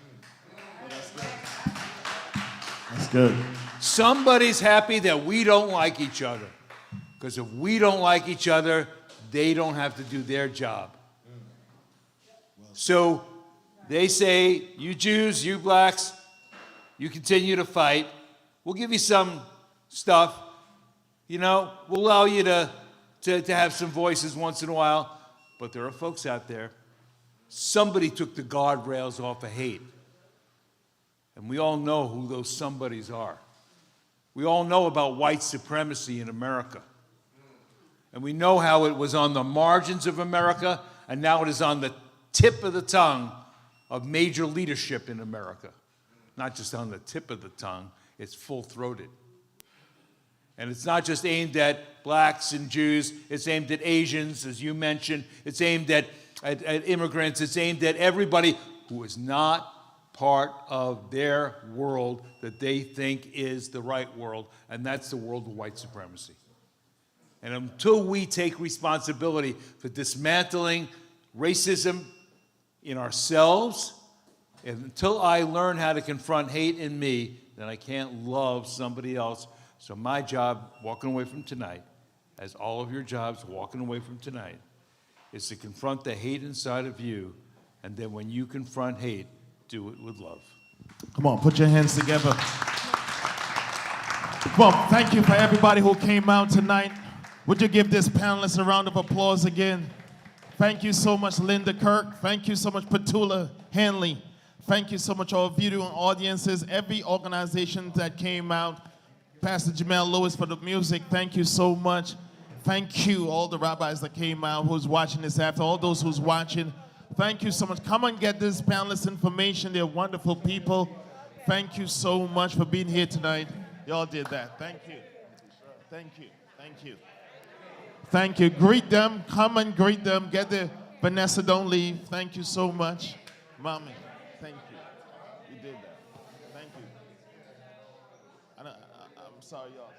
That's good. Somebody's happy that we don't like each other. Because if we don't like each other, they don't have to do their job. So they say, you Jews, you blacks, you continue to fight. We'll give you some stuff. We'll allow you to have some voices once in a while. But there are folks out there. Somebody took the guardrails off of hate. And we all know who those somebodies are. We all know about white supremacy in America. And we know how it was on the margins of America, and now it is on the tip of the tongue of major leadership in America. Not just on the tip of the tongue, it's full-throated. And it's not just aimed at blacks and Jews, it's aimed at Asians, as you mentioned, it's aimed at immigrants, it's aimed at everybody who is not part of their world that they think is the right world, and that's the world of white supremacy. And until we take responsibility for dismantling racism in ourselves, Until I learn how to confront hate in me, then I can't love somebody else. So my job, walking away from tonight, as all of your jobs walking away from tonight, is to confront the hate inside of you, and then when you confront hate, do it with love. Come on, put your hands together. Well, thank you for everybody who came out tonight. Would you give this panelist a round of applause again? Thank you so much, Linda Kirk. Thank you so much, Petula Hanley. Thank you so much, all viewing audiences, every organization that came out. Pastor Jamel Lewis for the music, thank you so much. Thank you, all the rabbis that came out, who's watching this after, all those who's watching. Thank you so much. Come and get this panelist information. They're wonderful people. Thank you so much for being here tonight. Y'all did that. Thank you. Thank you. Thank you. Thank you. Greet them. Come and greet them. Get there. Vanessa, don't leave. Thank you so much. Mommy, thank you. You did that. Thank you. I'm sorry, y'all.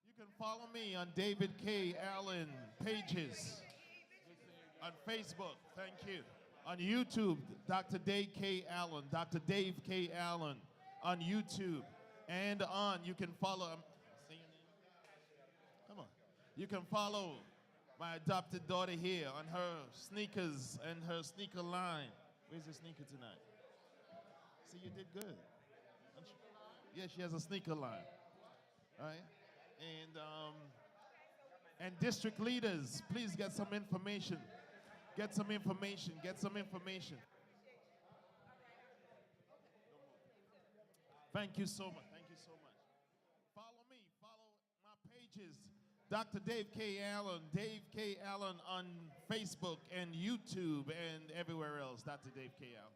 You can follow me on David K. Allen pages, on Facebook, thank you. On YouTube, Dr. Dave K. Allen, Dr. Dave K. Allen, on YouTube. And you can follow, say your name? Come on. You can follow my adopted daughter here on her sneakers and her sneaker line. Where's the sneaker tonight? See, you did good. Yeah, she has a sneaker line. All right? And district leaders, please get some information. Get some information. Get some information. Thank you so much. Thank you so much. Follow me. Follow my pages. Dr. Dave K. Allen. Dave K. Allen on Facebook and YouTube and everywhere else. Dr. Dave K. Allen.